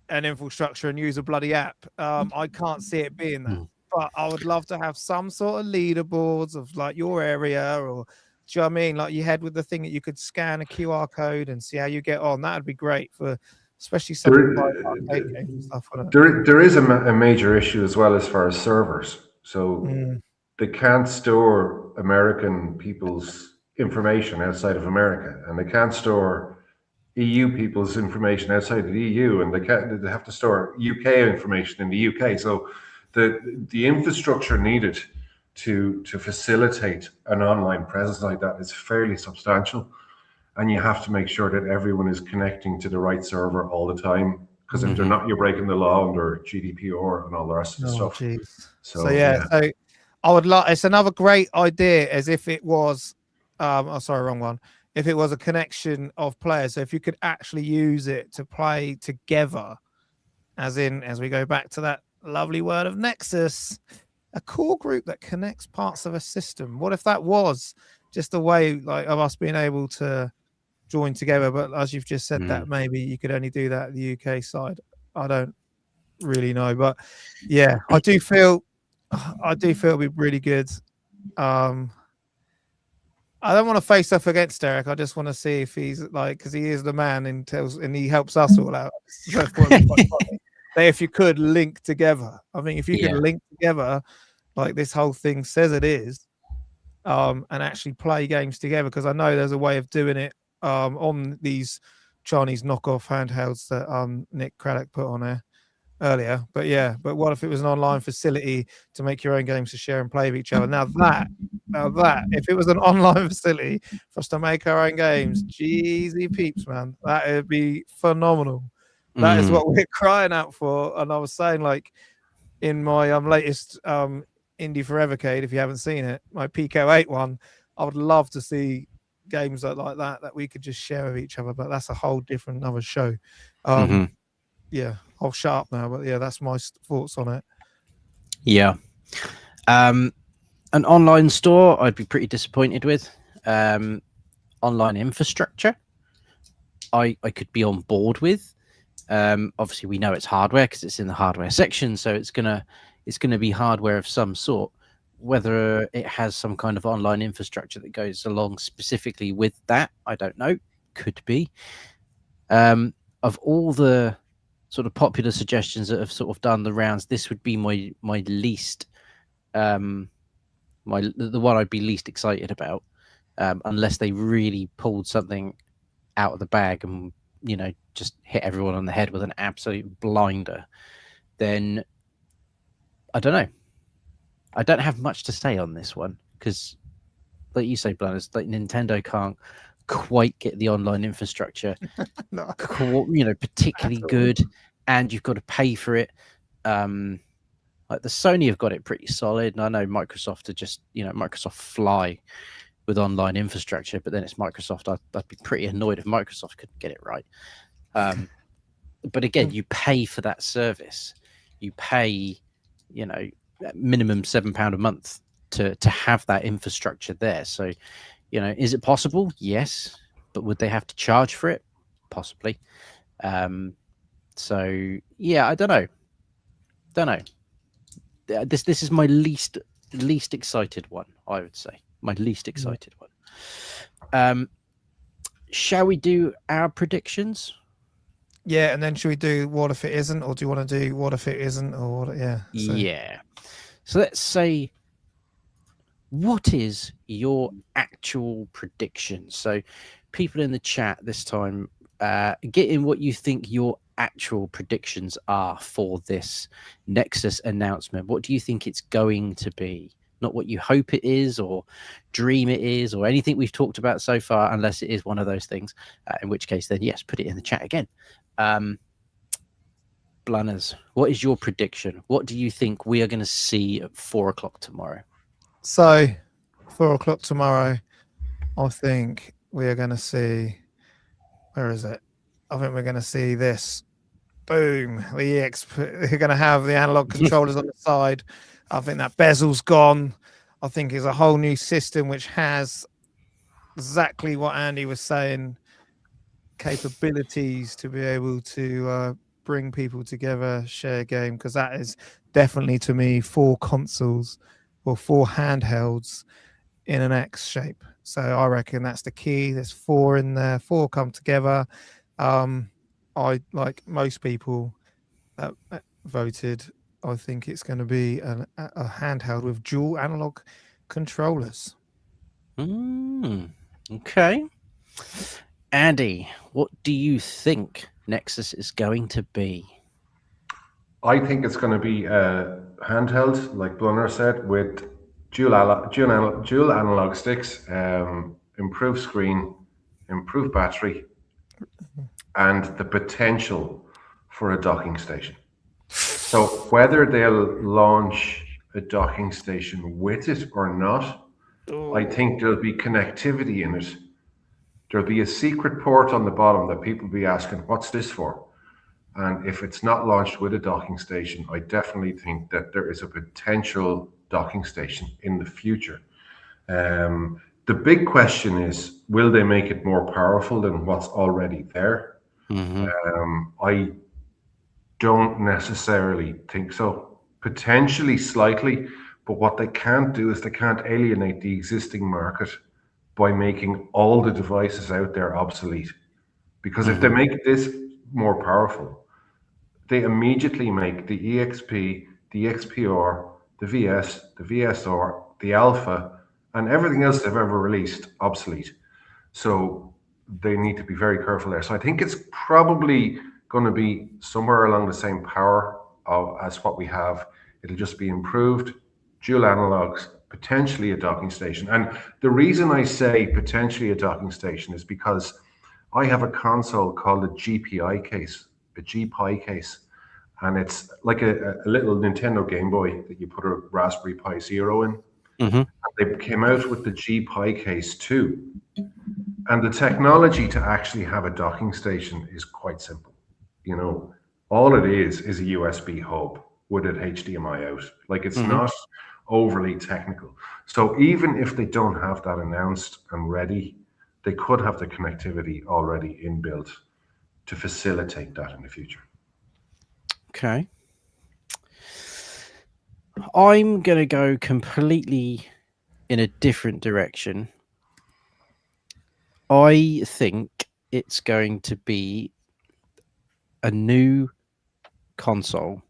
an infrastructure, and use a bloody app, I can't see it being that. But I would love to have some sort of leaderboards of like your area, or do you know what I mean? Like you had with the thing that you could scan a QR code and see how you get on. That would be great for especially something like arcade games and stuff. There is a major issue as well as far as servers. So they can't store American people's information outside of America, and they can't store EU people's information outside of the EU, and they have to store UK information in the UK. So the infrastructure needed to facilitate an online presence like that is fairly substantial, and you have to make sure that everyone is connecting to the right server all the time. Because if they're not, you're breaking the law under GDPR and all the rest of the stuff. Jeez. So yeah, so I would like. It's another great idea, as if it was. Oh, sorry, wrong one. If it was a connection of players, so if you could actually use it to play together, as we go back to that lovely word of Nexus, a core group that connects parts of a system. What if that was just a way like of us being able to join together? But as you've just said, that maybe you could only do that at the UK side. I don't really know, but yeah, I do feel it'll be really good. I don't want to face off against Derek. I just want to see if he's like, because he is the man and he helps us all out. So if you could link together, I think if you could link together, like this whole thing says it is, and actually play games together, because I know there's a way of doing it on these Chinese knockoff handhelds that Nick Craddock put on there earlier. But yeah, but what if it was an online facility to make your own games to share and play with each other? Now that if it was an online facility for us to make our own games, jeezy peeps, man, that would be phenomenal. That is what we're crying out for. And I was saying, like, in my latest indie for Evercade, if you haven't seen it, my Pico 8 one, I would love to see games like that we could just share with each other. But that's a whole different another show. Yeah, I'll shut up now, but yeah, that's my thoughts on it. Yeah. An online store, I'd be pretty disappointed with. Online infrastructure, I could be on board with. Obviously, we know it's hardware because it's in the hardware section, so it's gonna be hardware of some sort. Whether it has some kind of online infrastructure that goes along specifically with that, I don't know. Could be. Of all the sort of popular suggestions that have sort of done the rounds, this would be my least the one I'd be least excited about, unless they really pulled something out of the bag and just hit everyone on the head with an absolute blinder. Then I don't know. I don't have much to say on this one because, like you say, Blanners, like Nintendo can't quite get the online infrastructure particularly good, and you've got to pay for it. Like the Sony have got it pretty solid, and I know Microsoft are just Microsoft fly with online infrastructure, but then it's Microsoft. I'd be pretty annoyed if Microsoft couldn't get it right. But again, you pay for that service. You pay minimum £7 a month to have that infrastructure there. So is it possible? Yes. But would they have to charge for it? Possibly. So yeah, I don't know. This is my least excited one, I would say. My least excited one. Shall we do our predictions? Yeah, and then should we do what if it isn't, or do you want to do what if it isn't, or what? Yeah. Yeah. So let's say, what is your actual prediction? So people in the chat this time, get in what you think your actual predictions are for this Nexus announcement. What do you think it's going to be? Not what you hope it is or dream it is or anything we've talked about so far, unless it is one of those things, in which case then yes, put it in the chat again. Blanners, what is your prediction? What do you think we are going to see at 4 o'clock tomorrow? So 4 o'clock tomorrow, I think we are going to see, where is it? I think we're going to see this. Boom. We're going to have the analog controllers on the side. I think that bezel's gone. I think it's a whole new system which has exactly what Andy was saying, capabilities to be able to bring people together, share a game, because that is definitely, to me, 4 consoles or 4 handhelds in an X shape. So I reckon that's the key. There's 4 in there, 4 come together. I, like most people that voted, I think it's going to be a handheld with dual analog controllers. Okay. Andy, what do you think Nexus is going to be? I think it's going to be a handheld, like Blunner said, with dual analog sticks, improved screen, improved battery, and the potential for a docking station. So whether they'll launch a docking station with it or not, I think there'll be connectivity in it. There'll be a secret port on the bottom that people will be asking, what's this for? And if it's not launched with a docking station, I definitely think that there is a potential docking station in the future. The big question is, will they make it more powerful than what's already there? I don't necessarily think so. Potentially slightly, but what they can't do is they can't alienate the existing market by making all the devices out there obsolete. Because if they make this more powerful, they immediately make the EXP, the XPR, the VS, the VSR, the Alpha, and everything else they've ever released obsolete. So they need to be very careful there. So I think it's probably going to be somewhere along the same power as what we have. It'll just be improved, dual analogs, potentially a docking station. And the reason I say potentially a docking station is because I have a console called a GPI case, a GPI case, and it's like a little Nintendo Game Boy that you put a Raspberry Pi Zero in. They came out with the GPI case too. And the technology to actually have a docking station is quite simple. You know, all it is a USB hub with an HDMI out. Like, it's not overly technical. So even if they don't have that announced and ready, they could have the connectivity already inbuilt to facilitate that in the future. Okay. I'm going to go completely in a different direction. I think it's going to be a new console,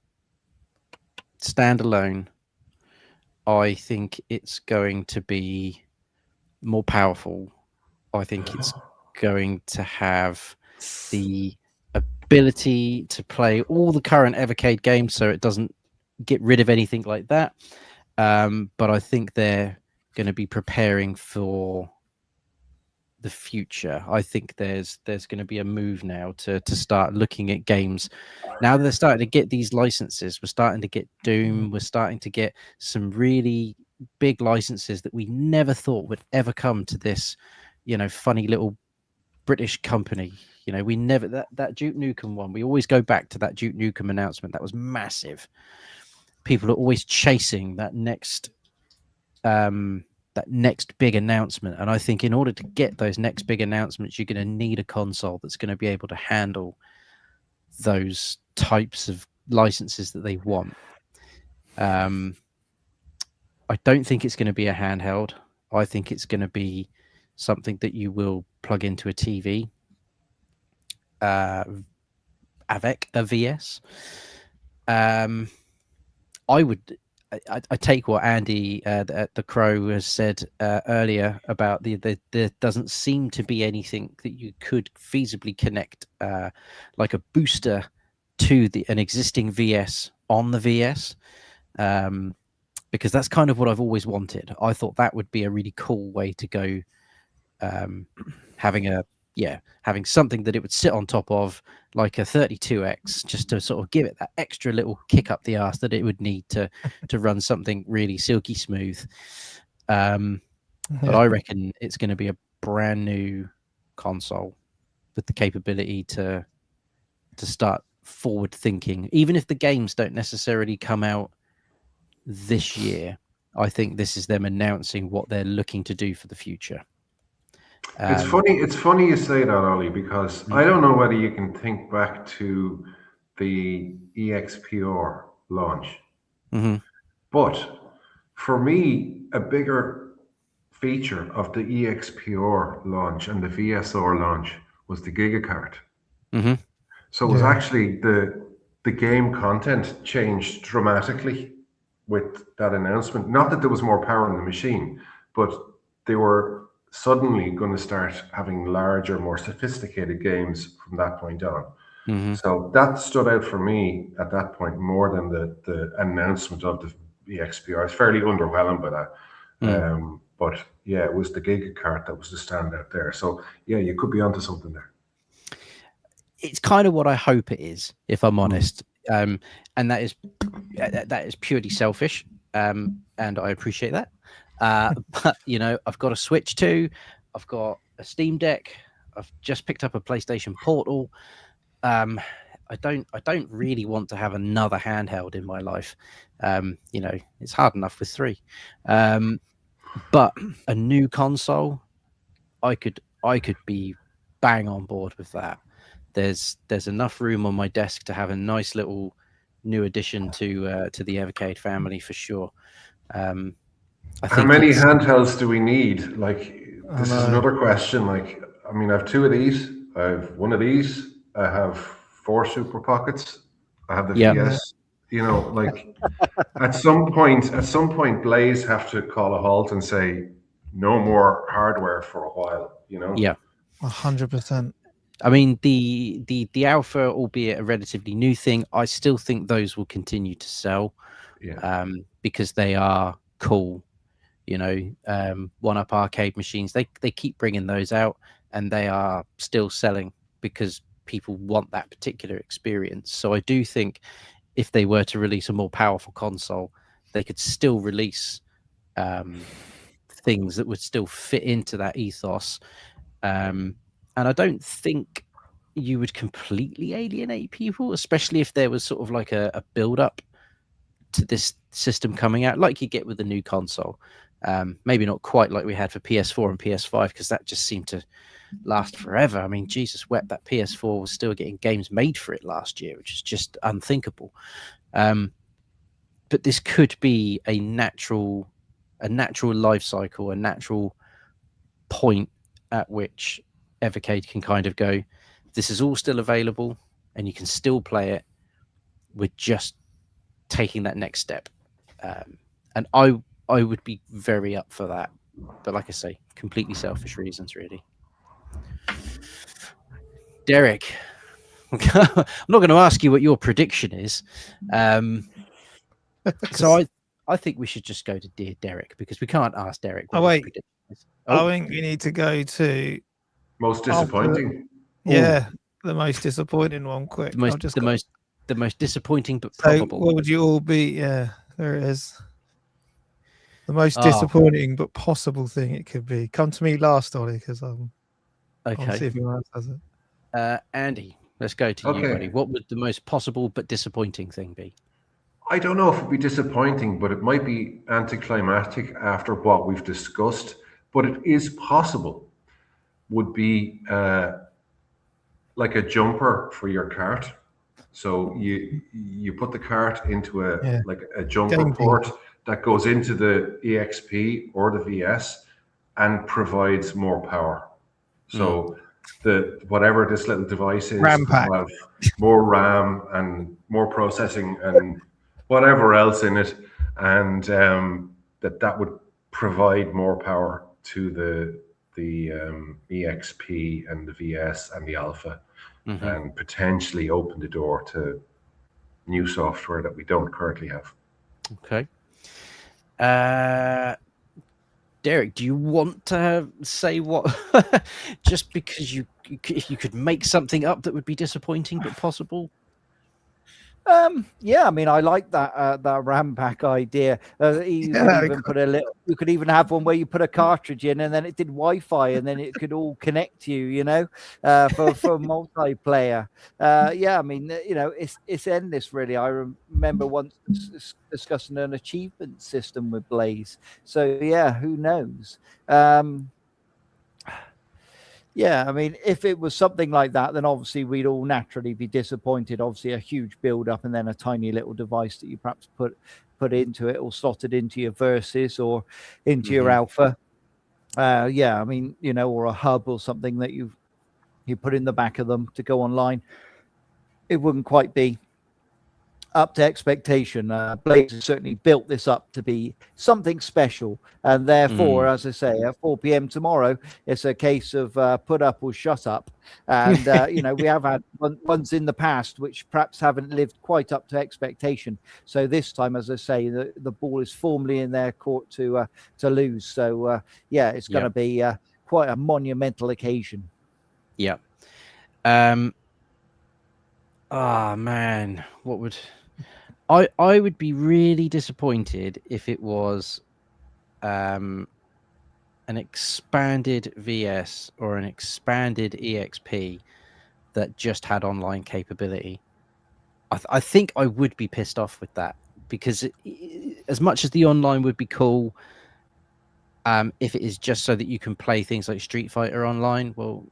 standalone. I think it's going to be more powerful. I think it's going to have the ability to play all the current Evercade games, so it doesn't get rid of anything like that. But I think they're going to be preparing for the future. I think there's going to be a move now to start looking at games. Now that they're starting to get these licenses, we're starting to get Doom, we're starting to get some really big licenses that we never thought would ever come to this, funny little British company. We never that Duke Nukem one. We always go back to that Duke Nukem announcement. That was massive. People are always chasing that next big announcement, and I think in order to get those next big announcements, you're going to need a console that's going to be able to handle those types of licenses that they want. I don't think it's going to be a handheld. I think it's going to be something that you will plug into a TV. A VS. I take what Andy the Crow has said earlier about there doesn't seem to be anything that you could feasibly connect like a booster to an existing VS on the VS, because that's kind of what I've always wanted. I thought that would be a really cool way to go, having something that it would sit on top of, like a 32X, just to sort of give it that extra little kick up the arse that it would need to run something really silky smooth. But I reckon it's going to be a brand new console with the capability to start forward thinking. Even if the games don't necessarily come out this year, I think this is them announcing what they're looking to do for the future. It's funny you say that, Ollie, because I don't know whether you can think back to the EXPR launch. But for me, a bigger feature of the EXPR launch and the VSR launch was the Gigacard. So it was actually the game content changed dramatically with that announcement. Not that there was more power in the machine, but they were suddenly going to start having larger, more sophisticated games from that point on. Mm-hmm. So that stood out for me at that point more than the announcement of the EXP. I was fairly underwhelmed by that. But yeah, it was the Giga cart that was the standout there. So yeah, you could be onto something there. It's kind of what I hope it is, if I'm honest. And that is purely selfish. And I appreciate that. But I've got a Switch 2, I've got a Steam Deck, I've just picked up a PlayStation Portal. I don't really want to have another handheld in my life. It's hard enough with 3. But a new console, I could be bang on board with that. There's enough room on my desk to have a nice little new addition to the Evercade family for sure. I think How many handhelds do we need? Like, this is another question. Like, I mean, I have 2 of these. I have 1 of these. I have 4 Super Pockets. I have the VS. Like at some point, Blaze have to call a halt and say no more hardware for a while. Yeah, 100%. I mean, the Alpha, albeit a relatively new thing, I still think those will continue to sell. Yeah. Because they are cool. One-up arcade machines, they keep bringing those out, and they are still selling because people want that particular experience. So I do think if they were to release a more powerful console, they could still release things that would still fit into that ethos. And I don't think you would completely alienate people, especially if there was sort of like a build-up to this system coming out, like you get with the new console. Maybe not quite like we had for PS4 and PS5, because that just seemed to last forever. I mean, Jesus wept, that PS4 was still getting games made for it last year, which is just unthinkable. But this could be a natural life cycle, a natural point at which Evercade can kind of go, this is all still available and you can still play it. We're just taking that next step. And I would be very up for that. But like I say, completely selfish reasons, really. Derek, I'm not going to ask you what your prediction is. So I think we should just go to Dear Derek, because we can't ask Derek what his prediction is. I think we need to go to most disappointing. The most disappointing one. Quick, the most disappointing but probable. What would you all be? Yeah, there it is. The most disappointing but possible thing it could be. Come to me last, Ollie, because I'll see if anyone else has it. Andy, let's go to you, buddy. What would the most possible but disappointing thing be? I don't know if it'd be disappointing, but it might be anticlimactic after what we've discussed. But it is possible. Would be like a jumper for your cart. So you put the cart into a jumper port that goes into the EXP or the VS and provides more power. So whatever this little device is RAM pack. will have more RAM and more processing and whatever else in it, and that would provide more power to the EXP and the VS and the Alpha, and potentially open the door to new software that we don't currently have. Okay. Derek, do you want to say what? Just because if you could make something up that would be disappointing but possible. Yeah, I mean, I like that RAM pack idea. You could even have one where you put a cartridge in and then it did Wi-Fi and then it could all connect you, for multiplayer. Yeah, I mean, it's endless, really. I remember once discussing an achievement system with Blaze. So yeah, who knows? Yeah, I mean, if it was something like that, then obviously we'd all naturally be disappointed. Obviously, a huge build-up and then a tiny little device that you perhaps put into it or slotted into your Versus or into your Alpha. Yeah, I mean, or a hub or something that you put in the back of them to go online. It wouldn't quite be. up to expectation. Blades has certainly built this up to be something special, and therefore, as I say, at 4 p.m. tomorrow, it's a case of put up or shut up. And you know, we have had ones in the past which perhaps haven't lived quite up to expectation. So this time, as I say, the ball is formally in their court to lose. So yeah, it's going to be quite a monumental occasion. Yeah. Ah, man, what would I would be really disappointed if it was an expanded VS or an expanded EXP that just had online capability. I think I would be pissed off with that, because as much as the online would be cool, if it is just so that you can play things like Street Fighter online, well,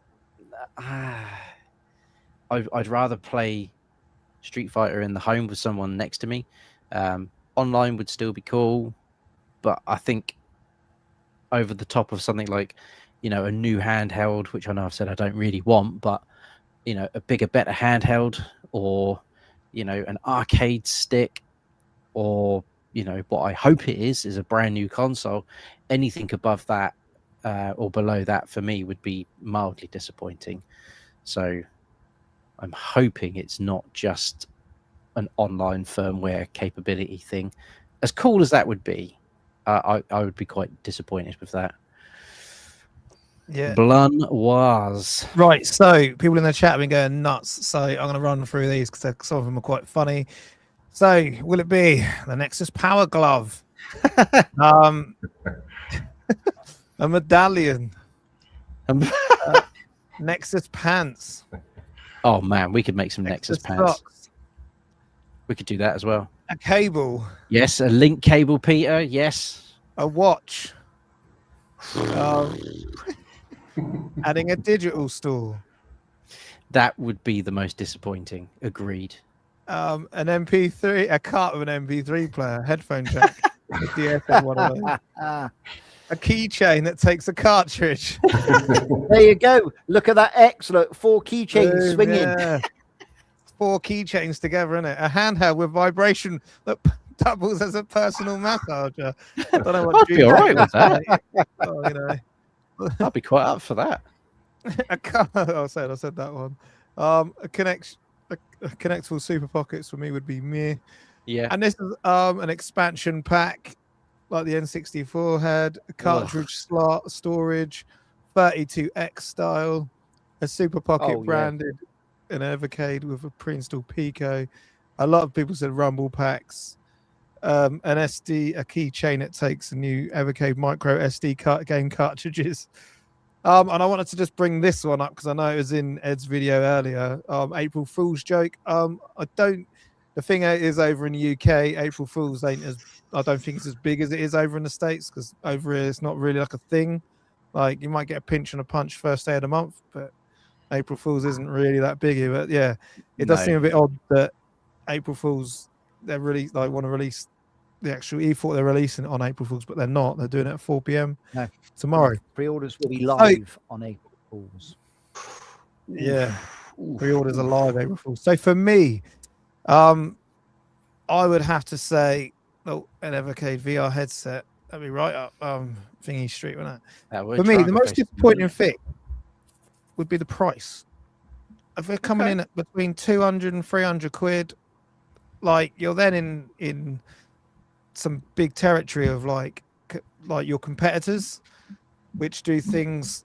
I'd rather play Street Fighter in the home with someone next to me. Online would still be cool, but I think over the top of something like, you know, a new handheld, which I know I've said I don't really want, but, you know, a bigger, better handheld, or, you know, an arcade stick, or, you know, what I hope it is a brand new console. Anything above that or below that for me would be mildly disappointing. So I'm hoping it's not just an online firmware capability thing. As cool as that would be, I would be quite disappointed with that. Yeah. Blun was Right, so people in the chat have been going nuts. So I'm going to run through these because some of them are quite funny. So will it be the Nexus Power Glove, a medallion, Nexus Pants? Oh man, we could make some Nexus pants. Socks, We could do that as well. a cable, Yes, a link cable, Peter. Yes. a watch, adding a digital store, That would be the most disappointing. Agreed. an MP3, a cart with an MP3 player, headphone jack, DSM, one of those. A keychain that takes a cartridge. There you go. Look at that X. Look, 4 keychains Boom, swinging. yeah. 4 keychains together, innit? A handheld with vibration that doubles as a personal massager. I don't know what I'd be all right with that. Oh, you know. I'd be quite up for that. I said that one. A connectable super pockets for me would be me. Yeah. And this is an expansion pack like the N64 had, a cartridge slot storage, 32X style, a super pocket branded an Evercade with a pre-installed Pico. A lot of people said rumble packs, an SD, a keychain that takes a new Evercade micro SD game cartridges. And I wanted to just bring this one up because I know it was in Ed's video earlier. April Fool's joke. The thing is, over in the UK, April Fool's ain't as, I don't think it's as big as it is over in the States, because over here it's not really like a thing. Like, you might get a pinch and a punch first day of the month, but April Fool's isn't really that big here. But yeah, it does seem a bit odd that April Fool's, they're really like want to release the actual E4 they're releasing it on April Fool's, but they're not. They're doing it at 4 p.m. tomorrow. Pre-orders will be live on April Fool's. Yeah, pre-orders are live April Fool's. So for me, I would have to say, an Evercade VR headset. That'd be right up Thingy Street, wouldn't it? For me, the most disappointing thing would be the price. If they're coming in at between 200 and 300 quid, like, you're then in some big territory of like your competitors, which do things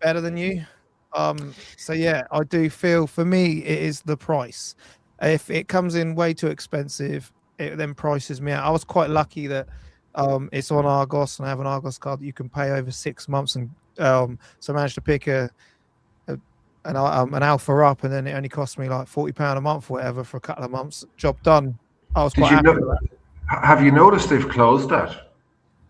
better than you. So yeah, I do feel, for me, it is the price. If it comes in way too expensive, it then prices me out. I was quite lucky that it's on Argos, and I have an Argos card that you can pay over 6 months, and so I managed to pick an Alpha up, and then it only cost me like £40 a month or whatever for a couple of months. Job done. I was quite happy with that. Have you noticed they've closed that?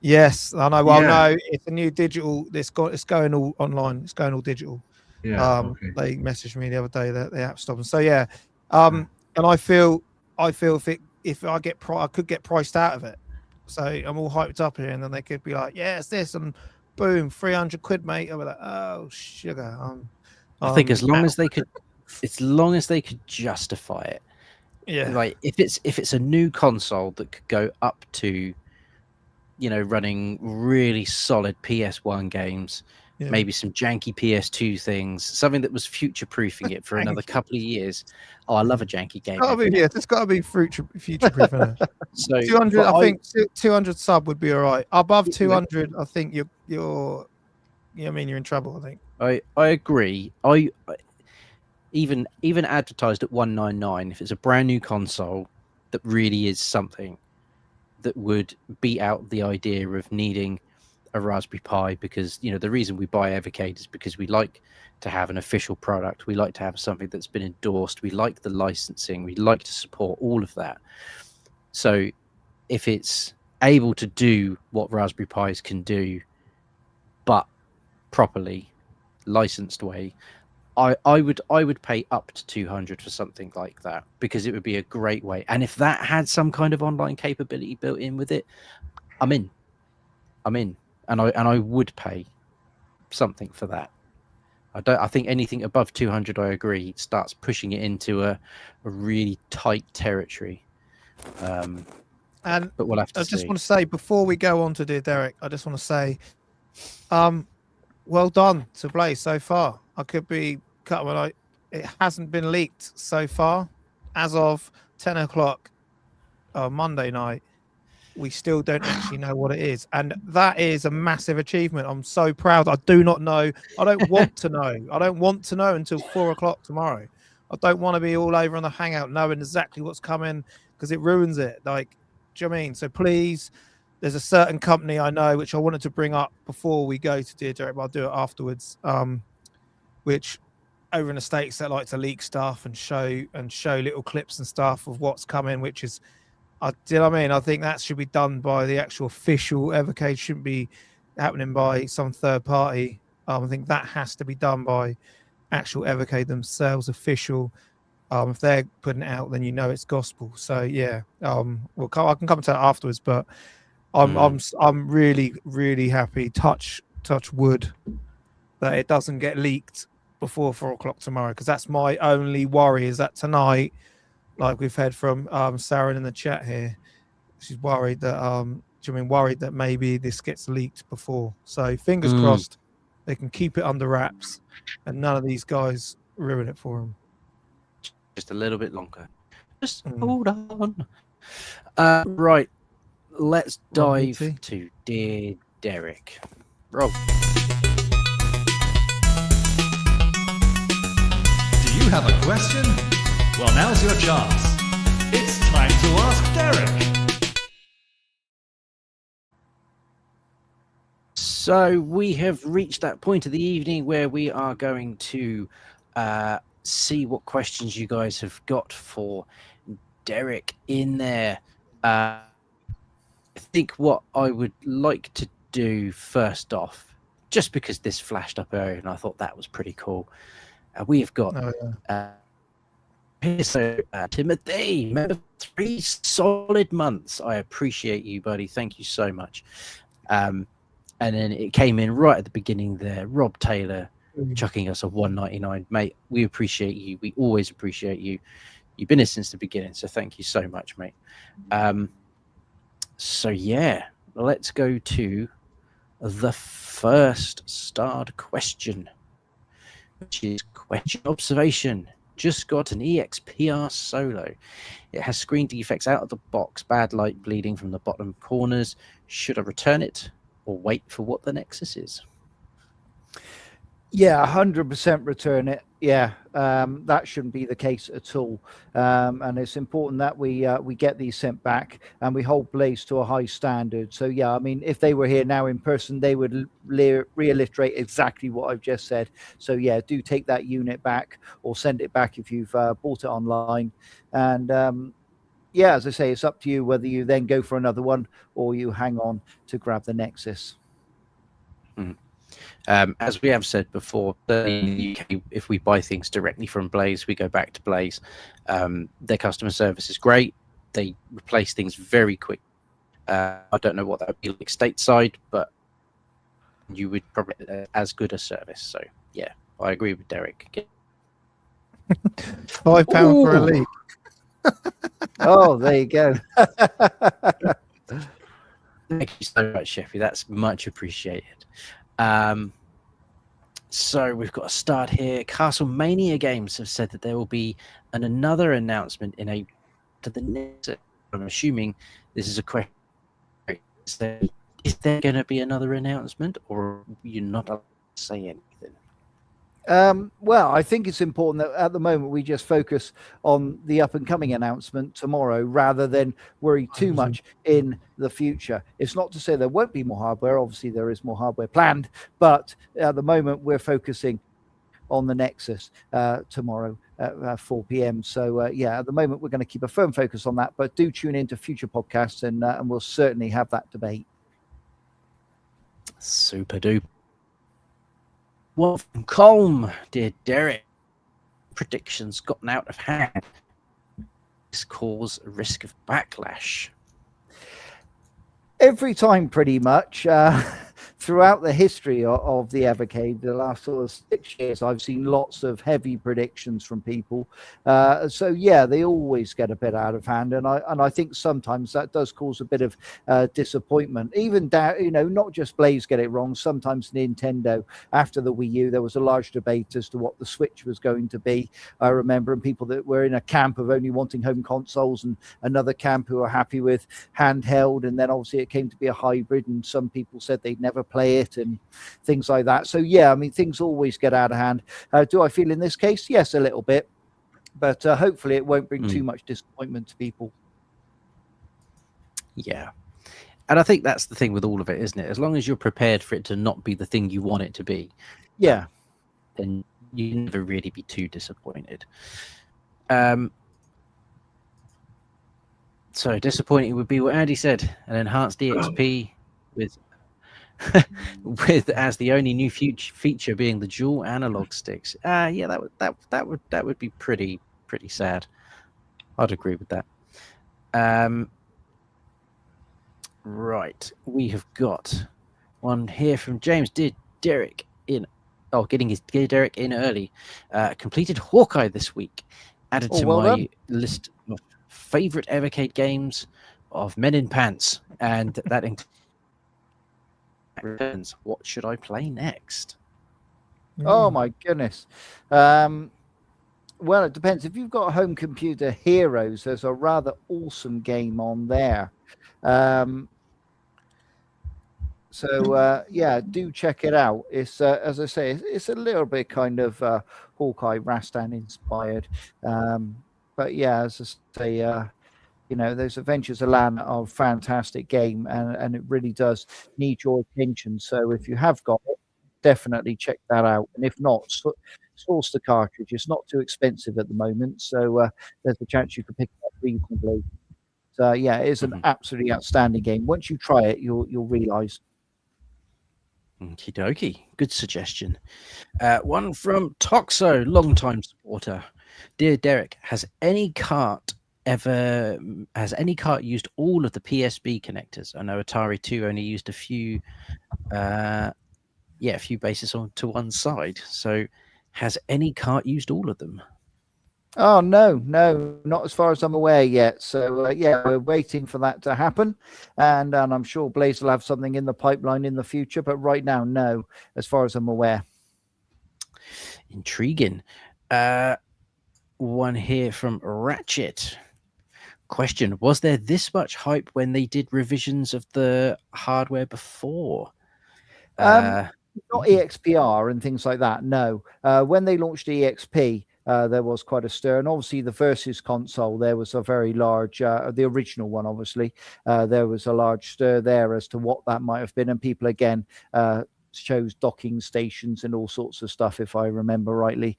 Yes, I know. Well, no, it's a new digital. It's going all online. It's going all digital. Yeah. They messaged me the other day that the app stopped. So yeah, and I feel if I could get priced out of it. So I'm all hyped up here, and then they could be like, yeah, it's this, and boom, 300 quid, mate. I'll be like, oh, sugar. I think as long as they could justify it, Yeah. Like if it's a new console that could go up to, running really solid PS1 games, Yeah. maybe some janky PS2 things, something that was future proofing it for another couple of years. Oh, I love a janky game. It's got to be future proof. So 200, I think 200 sub would be all right. Above 200, I think you're in trouble. I think. I agree. I even advertised at 199, if it's a brand new console that really is something that would beat out the idea of needing a Raspberry Pi, because the reason we buy Evecade is because we like to have an official product. We like to have something that's been endorsed. We like the licensing. We like to support all of that. So if it's able to do what Raspberry Pis can do, but properly licensed way, I would pay up to 200 for something like that, because it would be a great way. And if that had some kind of online capability built in with it, I'm in, and I would pay something for that. I think anything above 200, I agree, starts pushing it into a really tight territory. But we'll have to I see. just want to say, before we go on to Dear Derek, I just want to say, well done to Blaze so far. I could be cut when it hasn't been leaked so far. As of 10 o'clock Monday night, we still don't actually know what it is. And that is a massive achievement. I'm so proud. I do not know. I don't want to know. I don't want to know until 4 o'clock tomorrow. I don't want to be all over on the Hangout knowing exactly what's coming, because it ruins it. Like, do you know what I mean? So please, there's a certain company I know, which I wanted to bring up before we go to Dear Derek, but I'll do it afterwards. Which over in the States, that like to leak stuff and show little clips and stuff of what's coming, which is, do you know what I mean? I think that should be done by the actual official Evercade. Shouldn't be happening by some third party. I think that has to be done by actual Evercade themselves, official. If they're putting it out, then it's gospel. So yeah, I can come to that afterwards. But I'm really, really happy. Touch wood that it doesn't get leaked before 4 o'clock tomorrow, because that's my only worry, is that tonight, like we've heard from Sarah in the chat here, she's worried that worried that maybe this gets leaked before. So fingers crossed they can keep it under wraps and none of these guys ruin it for them. Just a little bit longer. Just hold on. Right, let's dive to Dear Derek. Rob. Do you have a question? Well, now's your chance. It's time to ask Derek. So we have reached that point of the evening where we are going to see what questions you guys have got for Derek in there. I think what I would like to do first off, just because this flashed up earlier and I thought that was pretty cool, we've got Timothy, remember 3 solid months. I appreciate you, buddy. Thank you so much. And then it came in right at the beginning there. Rob Taylor chucking us a $1.99, mate. We appreciate you. We always appreciate you. You've been here since the beginning, so thank you so much, mate. So yeah, let's go to the first starred question, which is question observation. Just got an EXPR Solo. It has screen defects out of the box, bad light bleeding from the bottom corners. Should I return it or wait for what the Nexus is? Yeah, 100% return it. Yeah, that shouldn't be the case at all. And it's important that we get these sent back and we hold Blaze to a high standard. So yeah, I mean, if they were here now in person, they would reiterate exactly what I've just said. So yeah, do take that unit back or send it back if you've bought it online. And yeah, as I say, it's up to you whether you then go for another one or you hang on to grab the Nexus. As we have said before, in the UK, if we buy things directly from Blaze, we go back to Blaze. Their customer service is great. They replace things very quick. I don't know what that would be like stateside, but you would probably as good a service. So yeah, I agree with Derek. £5 for a leak. Oh, there you go. Thank you so much, Sheffy. That's much appreciated. So we've got a start here. Castle Mania Games have said that there will be another announcement to the next. I'm assuming this is a question. Is there going to be another announcement, or are you not allowed to say anything? Well, I think it's important that at the moment we just focus on the up and coming announcement tomorrow rather than worry too much in the future. It's not to say there won't be more hardware. Obviously, there is more hardware planned, but at the moment we're focusing on the Nexus tomorrow at 4 p.m. So, yeah, at the moment we're going to keep a firm focus on that, but do tune into future podcasts and we'll certainly have that debate. Super duper. Well, from Colm, dear Derek, predictions gotten out of hand. This cause a risk of backlash. Every time, pretty much, throughout the history of the Evercade, the last sort of 6 years, I've seen lots of heavy predictions from people. So yeah, they always get a bit out of hand, and I think sometimes that does cause a bit of disappointment. Even not just Blaze get it wrong. Sometimes Nintendo, after the Wii U, there was a large debate as to what the Switch was going to be. I remember, and people that were in a camp of only wanting home consoles, and another camp who are happy with handheld, and then obviously it came to be a hybrid, and some people said they'd never play it and things like that. So yeah, I mean, things always get out of hand. Do I feel in this case? Yes, a little bit, but hopefully it won't bring too much disappointment to people. Yeah. And I think that's the thing with all of it, isn't it? As long as you're prepared for it to not be the thing you want it to be, yeah, then you never really be too disappointed. So disappointing would be what Andy said, an enhanced DXP with with as the only new feature being the dual analog sticks. Yeah, that would be pretty sad. I'd agree with that. Right, we have got one here from James. Did Derek in? Oh, getting his Derek in early. Completed Hawkeye this week. Added to my list of favorite Evercade games of Men in Pants, and that includes what should I play next? Oh my goodness. Well, it depends. If you've got a home computer, Heroes, there's a rather awesome game on there. So yeah, do check it out. It's as I say, it's a little bit kind of Hawkeye Rastan inspired. But yeah, as I say, those Adventures of Lan are a fantastic game, and it really does need your attention. So if you have got it, definitely check that out. And if not, source the cartridge. It's not too expensive at the moment, so there's a chance you can pick it up reasonably. So yeah, it is an absolutely outstanding game. Once you try it, you'll realise. Okie dokie. Good suggestion. One from Toxo, long-time supporter. Dear Derek, has any cart used all of the PSB connectors? I know Atari 2 only used a few bases to one side. So has any cart used all of them? Oh, no, not as far as I'm aware yet. So, yeah, we're waiting for that to happen. And I'm sure Blaze will have something in the pipeline in the future. But right now, no, as far as I'm aware. Intriguing. One here from Ratchet. Question: was there this much hype when they did revisions of the hardware before? Not EXPR and things like that. No. When they launched EXP, there was quite a stir, and obviously the Versus console, there was a very large, the original one, obviously, there was a large stir there as to what that might have been, and people again chose docking stations and all sorts of stuff, if I remember rightly,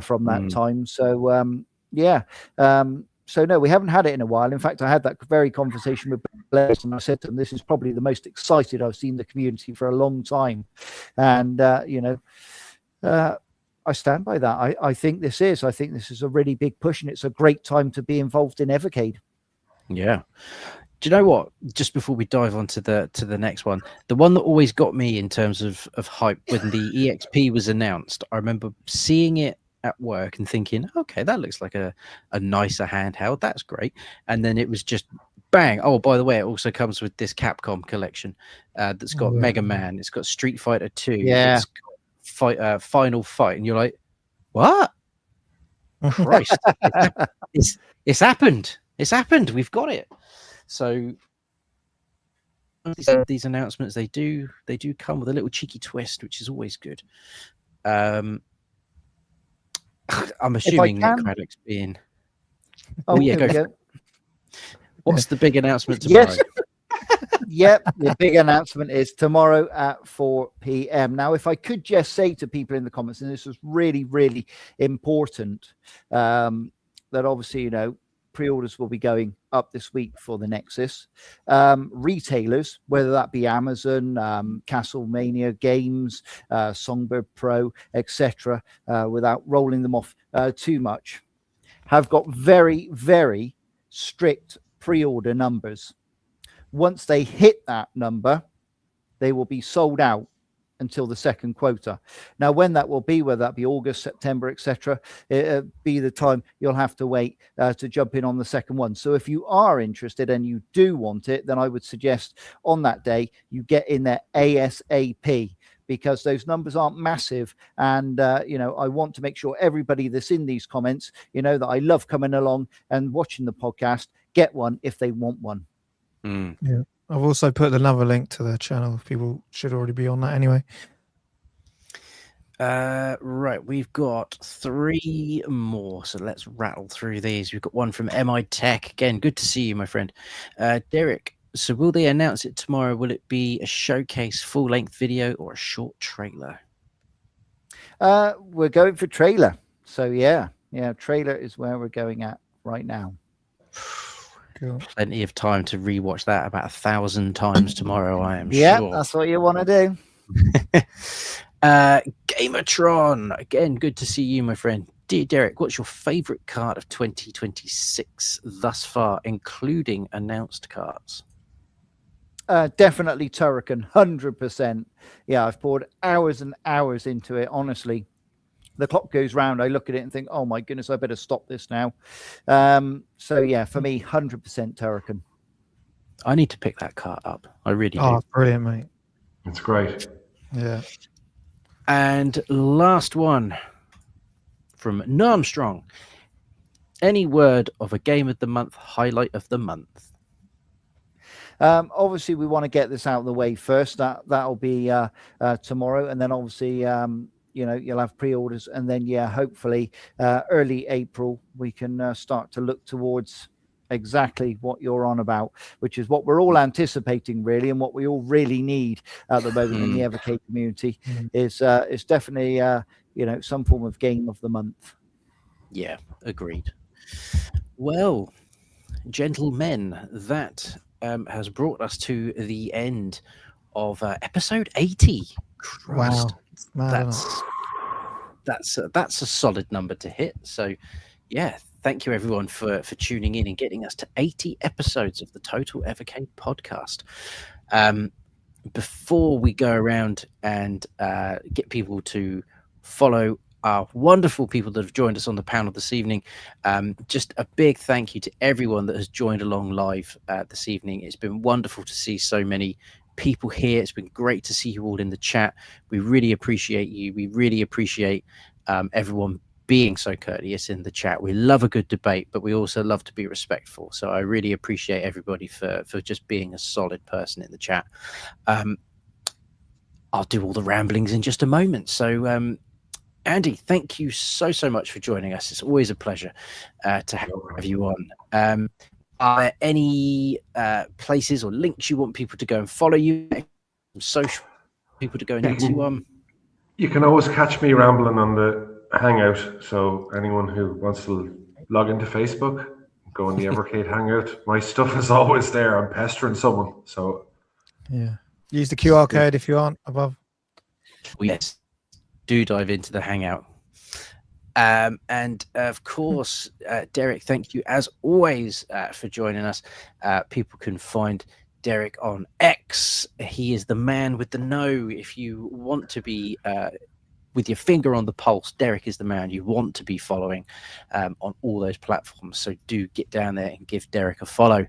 from that time. So yeah. So no, we haven't had it in a while. In fact, I had that very conversation with Blaze, and I said to him, "This is probably the most excited I've seen the community for a long time," and I stand by that. I think this is a really big push, and it's a great time to be involved in Evercade. Yeah. Do you know what? Just before we dive on to the next one, the one that always got me in terms of hype when the EXP was announced, I remember seeing it at work and thinking, okay, that looks like a nicer handheld. That's great. And then it was just bang. Oh, by the way, it also comes with this Capcom collection that's got Mega Man. It's got Street Fighter 2. Yeah. It's got Final Fight. And you're like, what? Christ. It's happened. It's happened. We've got it. So these announcements, they do come with a little cheeky twist, which is always good. I'm assuming Nick Craddock's being. Oh yeah, go. What's the big announcement tomorrow? Yes. Yep, the big announcement is tomorrow at 4 p.m. Now, if I could just say to people in the comments, and this was really, really important, that obviously, you know, pre-orders will be going up this week for the Nexus. Retailers, whether that be Amazon, Castlemania Games, Songbird Pro, etc., without rolling them off too much, have got very, very strict pre-order numbers. Once they hit that number, they will be sold out until the second quota. Now, when that will be, whether that be August, September, etc., it'll be the time you'll have to wait to jump in on the second one. So if you are interested and you do want it, then I would suggest on that day you get in there ASAP, because those numbers aren't massive. And, you know, I want to make sure everybody that's in these comments, you know, that I love coming along and watching the podcast, get one if they want one. Yeah, I've also put another link to the channel. People should already be on that anyway. Right, we've got 3 more, so let's rattle through these. We've got one from MI Tech. Again, good to see you, my friend. Derek, so will they announce it tomorrow? Will it be a showcase full-length video or a short trailer? We're going for trailer. So yeah, trailer is where we're going at right now. Cool. Plenty of time to rewatch that about 1,000 times tomorrow, I am Yeah, sure. that's what you want to do. Gamertron, again, good to see you, my friend. Dear Derek, what's your favorite card of 2026 thus far, including announced cards? Definitely Turrican, 100%. Yeah, I've poured hours and hours into it, honestly. The clock goes round, I look at it and think, oh my goodness, I better stop this now. So yeah, for me, 100% Turrican. I need to pick that card up. I really do. Oh, brilliant, mate. It's great. Yeah. And last one from Armstrong. Any word of a game of the month, highlight of the month? Obviously, we want to get this out of the way first. That'll be tomorrow. And then obviously, you know, you'll have pre-orders. And then, yeah, hopefully early April, we can start to look towards exactly what you're on about, which is what we're all anticipating, really, and what we all really need at the moment in the Evercade community is definitely, you know, some form of game of the month. Yeah, agreed. Well, gentlemen, that has brought us to the end of episode 80. Christ. Wow. That's a solid number to hit. So, yeah, thank you everyone for tuning in and getting us to 80 episodes of the Total Evercade podcast. Before we go around and get people to follow our wonderful people that have joined us on the panel this evening, just a big thank you to everyone that has joined along live this evening. It's been wonderful to see so many people here. It's been great to see you all in the chat. We really appreciate you. We really appreciate everyone being so courteous in the chat. We love a good debate, but we also love to be respectful. So I really appreciate everybody for just being a solid person in the chat. I'll do all the ramblings in just a moment. So Andy, thank you so much for joining us. It's always a pleasure to have you on. Are there any places or links you want people to go and follow you? Social people to go into? You can always catch me rambling on the Hangout. So anyone who wants to log into Facebook, go in the Evercade Hangout. My stuff is always there. I'm pestering someone. So yeah, use the QR code if you aren't above. Yes, do dive into the Hangout. And of course, Derek, thank you as always for joining us. People can find Derek on X. He is the man with the no. If you want to be with your finger on the pulse, Derek is the man you want to be following on all those platforms. So do get down there and give Derek a follow.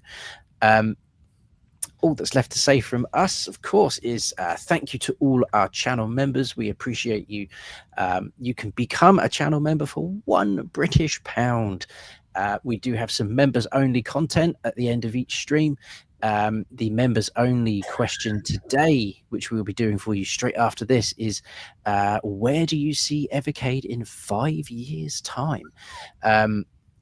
All that's left to say from us, of course, is thank you to all our channel members. We appreciate you. You can become a channel member for £1 we do have some members only content at the end of each stream. The members only question today, which we'll be doing for you straight after this, is where do you see Evercade in 5 years' time?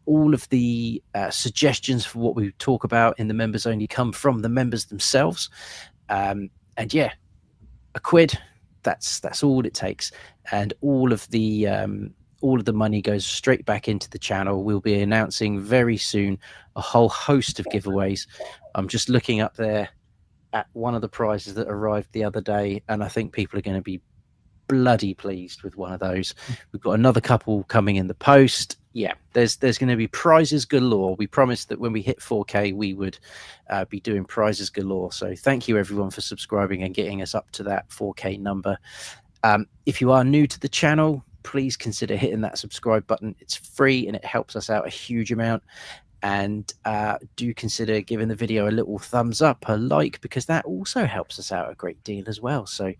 All of the suggestions for what we talk about in the members only come from the members themselves. And yeah, £1, that's all it takes. And all of the money goes straight back into the channel. We'll be announcing very soon a whole host of giveaways. I'm just looking up there at one of the prizes that arrived the other day, and I think people are going to be bloody pleased with one of those. We've got another couple coming in the post. Yeah, there's going to be prizes galore. We promised that when we hit 4K, we would be doing prizes galore. So thank you everyone for subscribing and getting us up to that 4K number. If you are new to the channel, please consider hitting that subscribe button. It's free and it helps us out a huge amount. And do consider giving the video a little thumbs up, a like, because that also helps us out a great deal as well. So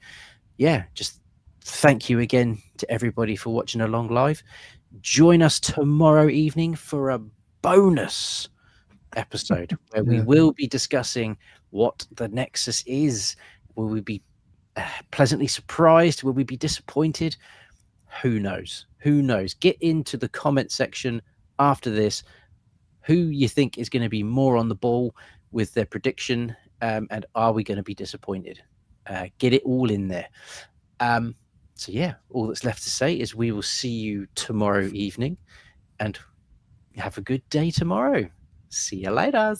yeah, just thank you again to everybody for watching along live. Join us tomorrow evening for a bonus episode where we will be discussing what the Nexus is. Will we be pleasantly surprised? Will we be disappointed? Who knows? Who knows? Get into the comment section after this who you think is going to be more on the ball with their prediction, and are we going to be disappointed? Get it all in there. So yeah, all that's left to say is we will see you tomorrow evening, and have a good day tomorrow. See you later.